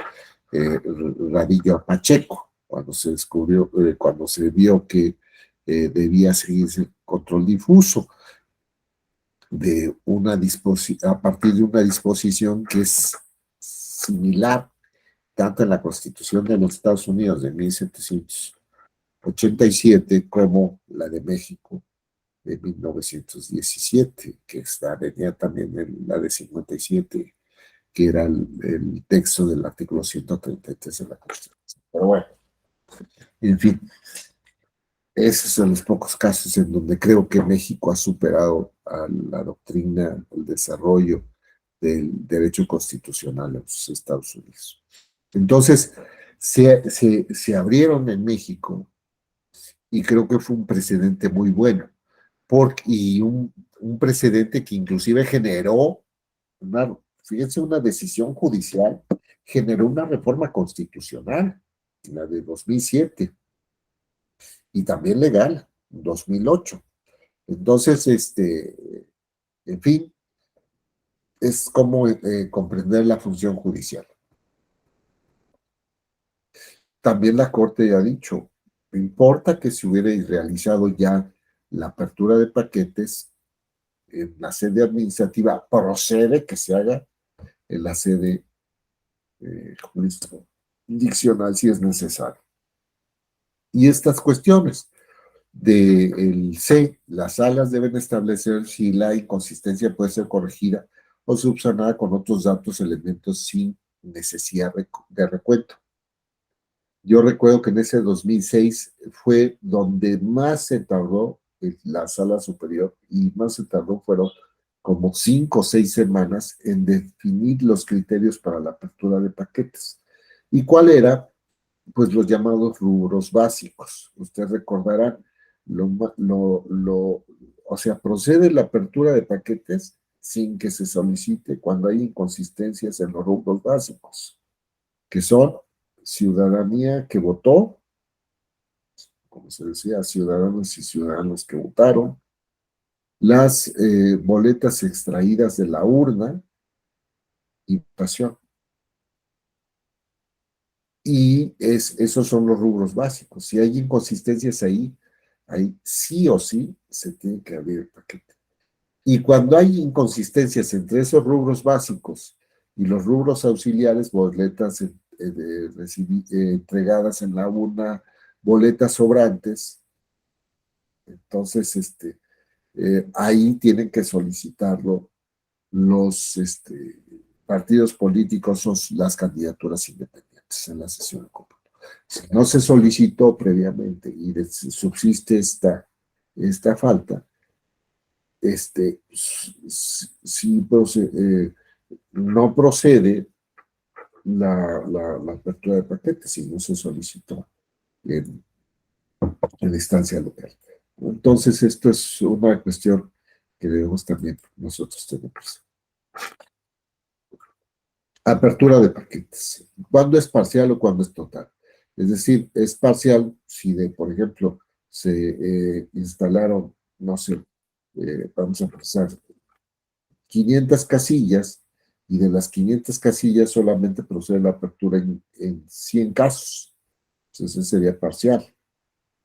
Radillo a Pacheco, cuando se descubrió, cuando se vio que debía seguirse el control difuso a partir de una disposición que es similar tanto en la Constitución de los Estados Unidos de 1787 como la de México de 1917, que venía también en la de 57, que era el texto del artículo 133 de la Constitución. Pero bueno, en fin, esos son los pocos casos en donde creo que México ha superado a la doctrina, el desarrollo del derecho constitucional en los Estados Unidos. Entonces, se abrieron en México y creo que fue un precedente muy bueno, y un precedente que inclusive generó, fíjense, una decisión judicial, generó una reforma constitucional, la de 2007, y también legal, 2008. Entonces, en fin, es como comprender la función judicial. También la Corte ya ha dicho, no importa que se hubiera realizado ya la apertura de paquetes en la sede administrativa, procede que se haga en la sede jurisdiccional si es necesario. Y estas cuestiones del C, las salas deben establecer si la inconsistencia puede ser corregida o subsanada con otros datos, elementos sin necesidad de recuento. Yo recuerdo que en ese 2006 fue donde más se tardó en la sala superior y más se tardó fueron como 5 o 6 semanas en definir los criterios para la apertura de paquetes. ¿Y cuál era? Pues los llamados rubros básicos. Ustedes recordarán, o sea, procede la apertura de paquetes sin que se solicite cuando hay inconsistencias en los rubros básicos, que son ciudadanía que votó, como se decía, ciudadanos y ciudadanos que votaron, las boletas extraídas de la urna y votación. Y esos son los rubros básicos. Si hay inconsistencias ahí sí o sí se tiene que abrir el paquete. Y cuando hay inconsistencias entre esos rubros básicos y los rubros auxiliares, boletas entregadas en la urna, boletas sobrantes, entonces ahí tienen que solicitarlo los partidos políticos o las candidaturas independientes en la sesión de cómputo. Si no se solicitó previamente y subsiste esta falta, si no procede la apertura de paquetes si no se solicitó en, en la instancia local. Entonces, esto es una cuestión que debemos también nosotros tener presente. Apertura de paquetes. ¿Cuándo es parcial o cuándo es total? Es decir, es parcial si por ejemplo, se instalaron, no sé, vamos a pensar, 500 casillas y de las 500 casillas solamente procede la apertura en 100 casos. Entonces, ese sería parcial.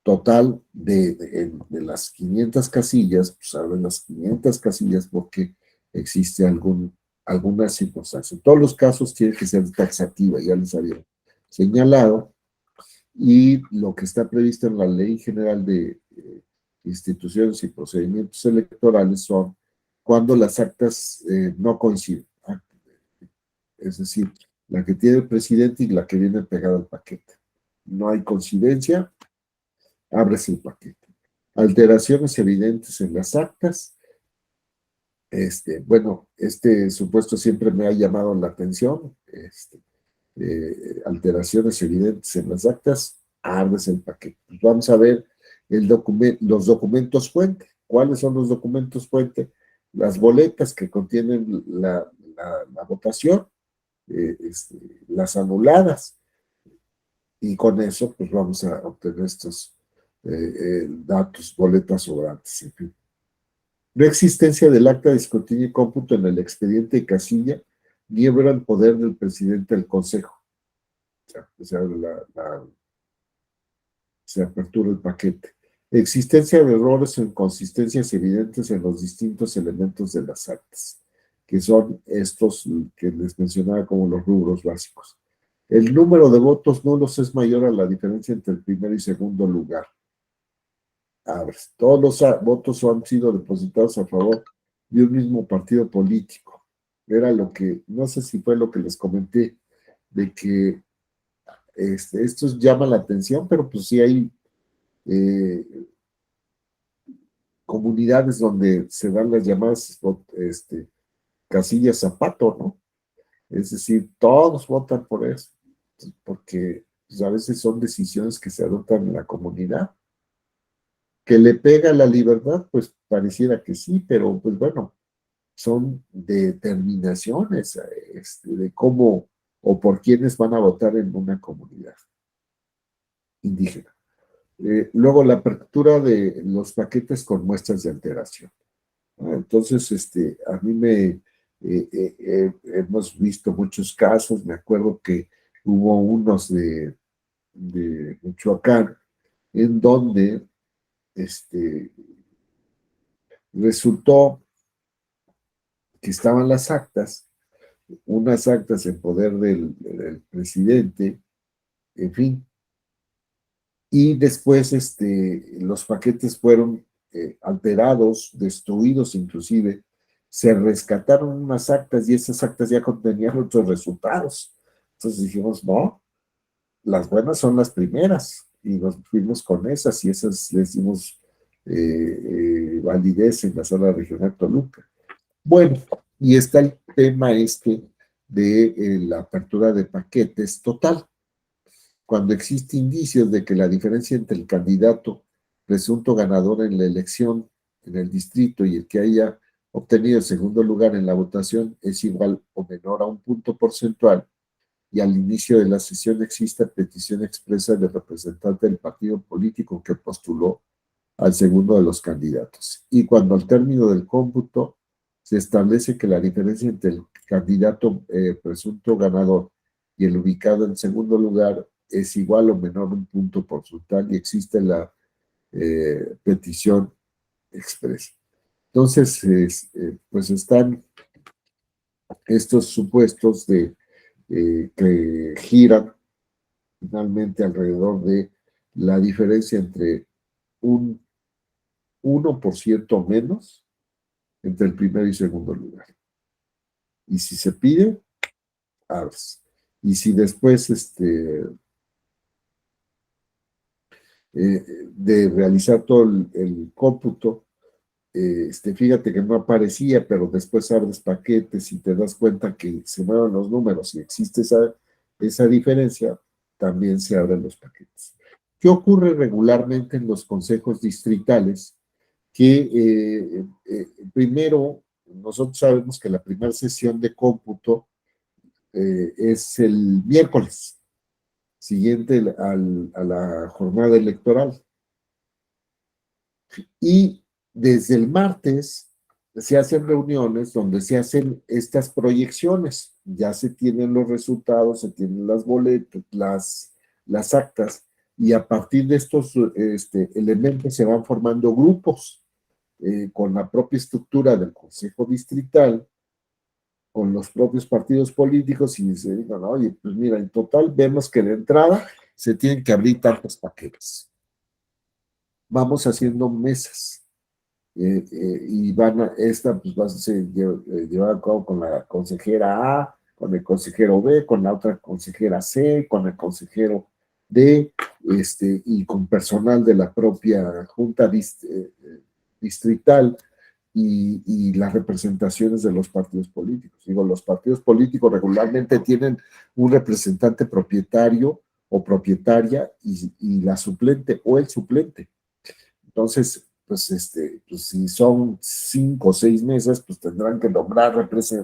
Total, de las 500 casillas, pues abren las 500 casillas porque existe alguna circunstancia. En todos los casos tiene que ser taxativa, ya les había señalado, y lo que está previsto en la Ley General de Instituciones y Procedimientos Electorales son cuando las actas no coinciden. Es decir, la que tiene el presidente y la que viene pegada al paquete. No hay coincidencia, abres el paquete. Alteraciones evidentes en las actas. Bueno, este supuesto siempre me ha llamado la atención. Alteraciones evidentes en las actas, abres el paquete. Pues vamos a ver los documentos fuente. ¿Cuáles son los documentos fuente? Las boletas que contienen la votación, las anuladas, y con eso pues vamos a obtener estos datos, boletas sobrantes, en fin. No existencia del acta de escrutinio y cómputo en el expediente de casilla niebla el poder del presidente del consejo. O sea, se apertura el paquete. Existencia de errores o inconsistencias evidentes en los distintos elementos de las actas, que son estos que les mencionaba como los rubros básicos. El número de votos nulos es mayor a la diferencia entre el primer y segundo lugar. A ver, todos los votos han sido depositados a favor de un mismo partido político. Era lo que, no sé si fue lo que les comenté, de que esto llama la atención, pero pues sí hay eh, comunidades donde se dan las llamadas casillas zapato, ¿no? Es decir, todos votan por eso, porque pues, a veces son decisiones que se adoptan en la comunidad. Que le pega la libertad, pues pareciera que sí, pero pues bueno, son determinaciones de cómo o por quiénes van a votar en una comunidad indígena. Luego, la apertura de los paquetes con muestras de alteración. Entonces, a mí hemos visto muchos casos, me acuerdo que hubo unos de Michoacán, en donde resultó que estaban las actas, unas actas en poder del presidente, en fin, y después los paquetes fueron alterados, destruidos inclusive, se rescataron unas actas y esas actas ya contenían otros resultados. Entonces dijimos, no, las buenas son las primeras, y nos fuimos con esas y esas les dimos validez en la sala regional Toluca. Bueno, y está el tema de la apertura de paquetes total. Cuando existe indicios de que la diferencia entre el candidato presunto ganador en la elección en el distrito y el que haya obtenido el segundo lugar en la votación es igual o menor a un punto porcentual, y al inicio de la sesión existe petición expresa del representante del partido político que postuló al segundo de los candidatos. Y cuando al término del cómputo se establece que la diferencia entre el candidato presunto ganador y el ubicado en segundo lugar es igual o menor a un punto porcentual y existe la petición expresa. Entonces, pues están estos supuestos que giran finalmente alrededor de la diferencia entre un 1% menos entre el primer y segundo lugar. Y si se pide, abres. Y si después de realizar todo el cómputo, fíjate que no aparecía, pero después abres paquetes y te das cuenta que se mueven los números y existe esa diferencia, también se abren los paquetes. ¿Qué ocurre regularmente en los consejos distritales? Que primero, nosotros sabemos que la primera sesión de cómputo es el miércoles siguiente a la jornada electoral. Y desde el martes se hacen reuniones donde se hacen estas proyecciones. Ya se tienen los resultados, se tienen las boletas, las actas, y a partir de estos elementos se van formando grupos con la propia estructura del Consejo Distrital, con los propios partidos políticos, y se digan, oye, pues mira, en total vemos que de entrada se tienen que abrir tantos paquetes. Vamos haciendo mesas. Y esta pues va a ser llevada a cabo con la consejera A, con el consejero B, con la otra consejera C, con el consejero D, y con personal de la propia junta distrital y las representaciones de los partidos políticos. Digo, los partidos políticos regularmente tienen un representante propietario o propietaria y la suplente o el suplente. Entonces, pues si son 5 o 6 mesas, pues tendrán que nombrar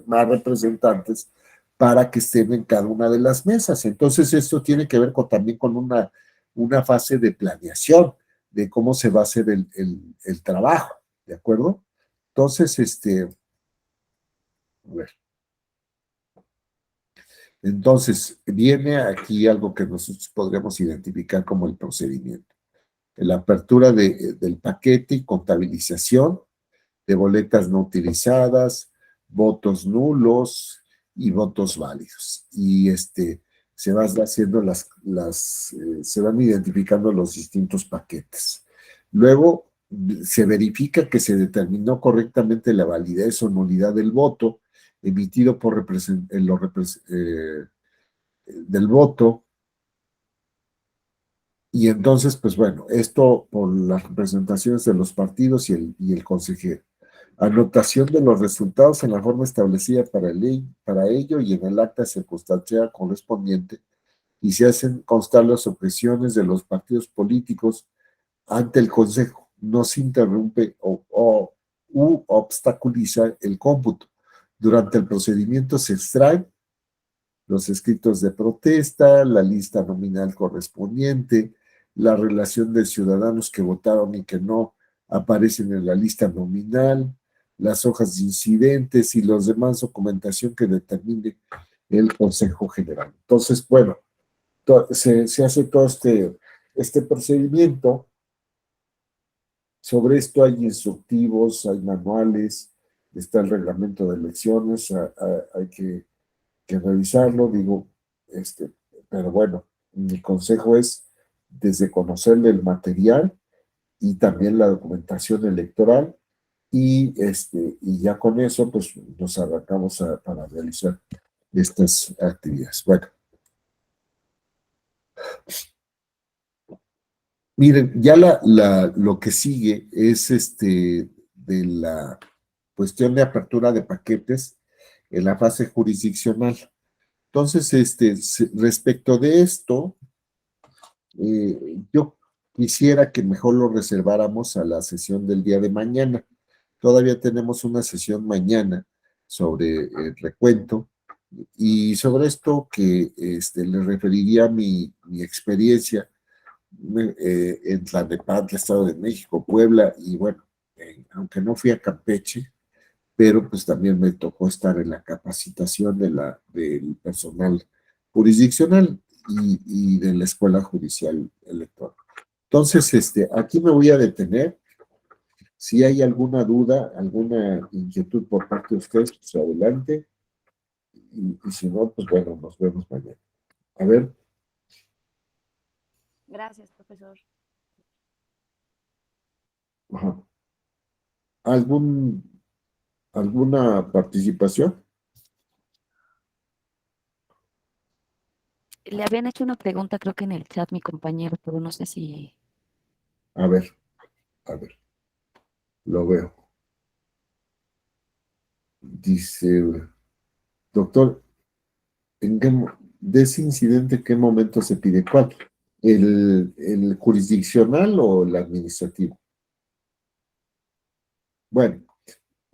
más representantes para que estén en cada una de las mesas. Entonces, esto tiene que ver también con una fase de planeación de cómo se va a hacer el trabajo, ¿de acuerdo? Entonces, a ver. Entonces, viene aquí algo que nosotros podríamos identificar como el procedimiento. La apertura del paquete y contabilización de boletas no utilizadas, votos nulos y votos válidos. Y se van haciendo se van identificando los distintos paquetes. Luego se verifica que se determinó correctamente la validez o nulidad del voto emitido por del voto. Y entonces, pues bueno, esto por las representaciones de los partidos y el consejero. Anotación de los resultados en la forma establecida para ello y en el acta circunstancial correspondiente, y se hacen constar las objeciones de los partidos políticos ante el Consejo. No se interrumpe u obstaculiza el cómputo. Durante el procedimiento se extraen los escritos de protesta, la lista nominal correspondiente, la relación de ciudadanos que votaron y que no aparecen en la lista nominal, las hojas de incidentes y los demás documentación que determine el Consejo General. Entonces, bueno, se hace todo este procedimiento. Sobre esto hay instructivos, hay manuales, está el reglamento de elecciones, hay que revisarlo, digo, pero bueno, mi consejo es desde conocerle el material y también la documentación electoral, y ya con eso pues nos arrancamos para realizar estas actividades. Bueno, miren, ya lo que sigue es de la cuestión de apertura de paquetes en la fase jurisdiccional. Entonces, respecto de esto, yo quisiera que mejor lo reserváramos a la sesión del día de mañana. Todavía tenemos una sesión mañana sobre el recuento, y sobre esto que le referiría mi experiencia en Tlalnepantla, Estado de México, Puebla, y bueno, aunque no fui a Campeche, pero pues también me tocó estar en la capacitación del personal jurisdiccional y de la Escuela Judicial Electoral. Entonces, aquí me voy a detener. Si hay alguna duda, alguna inquietud por parte de ustedes, pues adelante. Y si no, pues bueno, nos vemos mañana. A ver. Gracias, profesor. Ajá. ¿Alguna participación? Le habían hecho una pregunta, creo que en el chat, mi compañero, pero no sé si... A ver, lo veo. Dice, doctor, de ese incidente, ¿qué momento se pide? ¿Cuál? ¿El jurisdiccional o el administrativo? Bueno,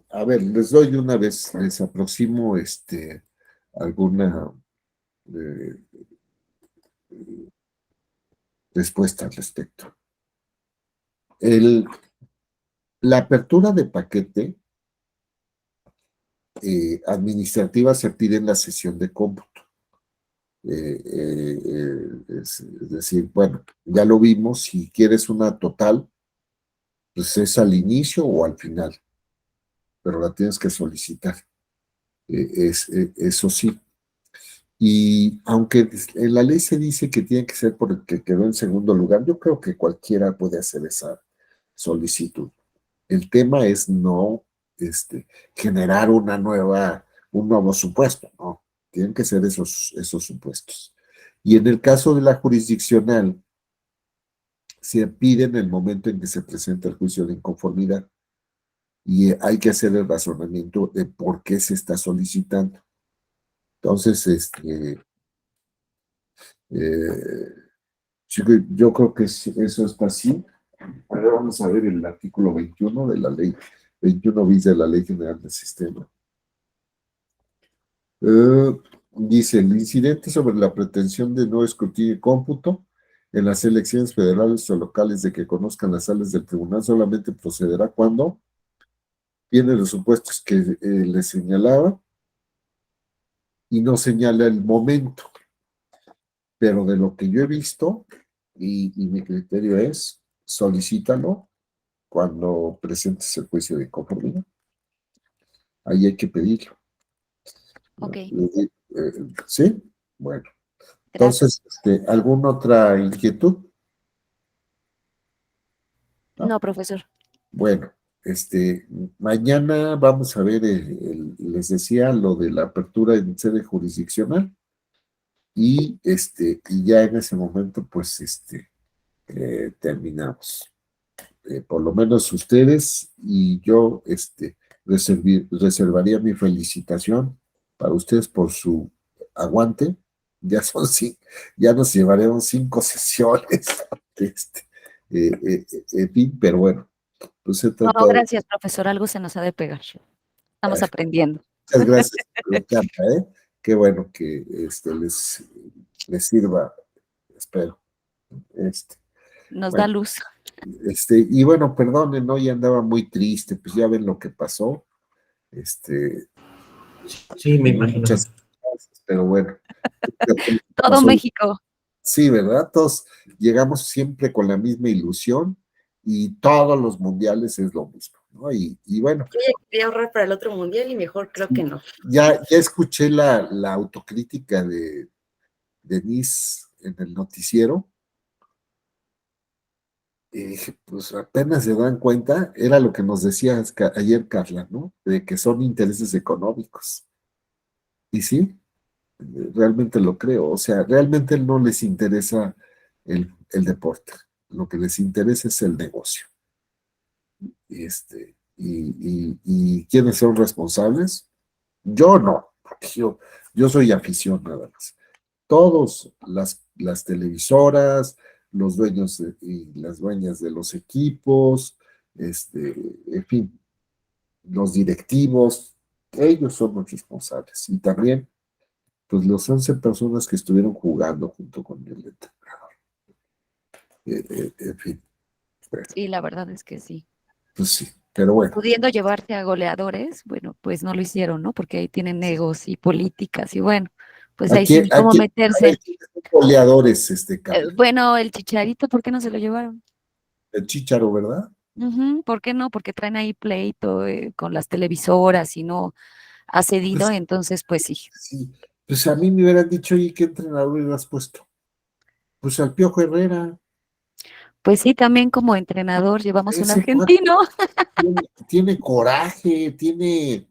a ver, les doy de una vez, les aproximo alguna eh, respuesta al respecto. La apertura de paquete administrativa se pide en la sesión de cómputo. Es decir, bueno, ya lo vimos, si quieres una total, pues es al inicio o al final, pero la tienes que solicitar. Eso sí. Y aunque en la ley se dice que tiene que ser por el que quedó en segundo lugar, yo creo que cualquiera puede hacer esa solicitud. El tema es no generar un nuevo supuesto, ¿no? Tienen que ser esos supuestos. Y en el caso de la jurisdiccional, se pide en el momento en que se presenta el juicio de inconformidad y hay que hacer el razonamiento de por qué se está solicitando. Entonces, yo creo que eso está así. Ahora vamos a ver el artículo 21 de la ley, 21 bis de la Ley General del Sistema. Dice, el incidente sobre la pretensión de no escrutinio y cómputo en las elecciones federales o locales de que conozcan las salas del tribunal solamente procederá cuando tiene los supuestos que le señalaba y no señala el momento. Pero de lo que yo he visto, y mi criterio es, solicítalo cuando presentes el juicio de inconformidad. Ahí hay que pedirlo. Ok, ¿Sí? Bueno. gracias. Entonces, ¿alguna otra inquietud? No, profesor. Bueno, mañana vamos a ver, les decía, lo de la apertura en sede jurisdiccional y ya en ese momento, pues, terminamos. Por lo menos ustedes y yo, reservaría mi felicitación para ustedes por su aguante. Ya nos llevaremos 5 sesiones, en fin, pero bueno, pues se No, trata de... gracias, profesor. Algo se nos ha de pegar. Estamos eh, aprendiendo. Muchas gracias, me encanta, ¿eh? Qué bueno que les sirva, espero. Este, Nos da bueno, luz. y bueno, perdonen, hoy andaba muy triste, pues ya ven lo que pasó. Este, Sí, me imagino. Muchas gracias, pero bueno. Todo México. Sí, ¿verdad? Todos llegamos siempre con la misma ilusión y todos los mundiales es lo mismo, ¿no? Y bueno. Yo ya quería ahorrar para el otro mundial y mejor creo que no. Ya escuché la autocrítica de Denise en el noticiero. Y dije, pues apenas se dan cuenta, era lo que nos decía ayer Carla, ¿no? De que son intereses económicos. Y sí, realmente lo creo. O sea, realmente no les interesa el deporte. Lo que les interesa es el negocio. ¿Y quiénes son responsables? Yo no, porque yo soy afición nada más. Todos las televisoras, los dueños y las dueñas de los equipos, en fin, los directivos, ellos son los responsables. Y también, pues, los 11 personas que estuvieron jugando junto con el entrenador. En fin. Bueno, Sí, la verdad es que sí. pues sí, pero bueno. Pudiendo llevarse a goleadores, bueno, pues no lo hicieron, ¿no? Porque ahí tienen negos y políticas y bueno, pues ahí sí, cómo meterse. Goleadores, Carla. Bueno, el Chicharito, ¿por qué no se lo llevaron? El Chícharo, ¿verdad? ¿Por qué no? Porque traen ahí pleito con las televisoras y no ha cedido, Pues, entonces pues sí. sí, pues a mí me hubieran dicho, ¿y qué entrenador hubieras puesto? Pues al Piojo Herrera. Pues sí, también como entrenador llevamos un Ese argentino. tiene coraje, tiene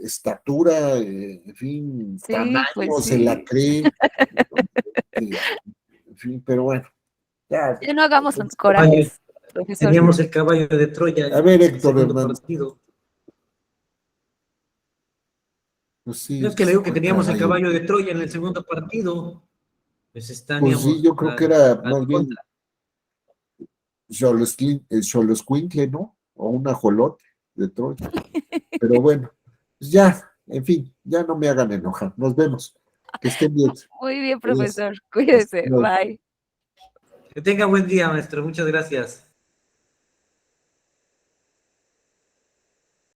estatura, en fin, Sí, pues tamaño, se la sí. cree. En fin, pero bueno, ya. Ya no hagamos Caballo, corajes, profesor. teníamos el caballo de Troya A ver, en el Héctor segundo Hernández. partido. Pues sí, No es que le digo que fue teníamos el caballo de Troya en el segundo partido. Pues Pues estaríamos sí, yo creo que era más bien Xoloscuincle, ¿no? O un ajolote de Troya. Pero bueno, pues ya, en fin, ya no me hagan enojar. Nos vemos. Que estén bien. Muy bien, Adiós. profesor. Cuídese. Bye. Bye. Que tenga buen día, maestro. Muchas gracias.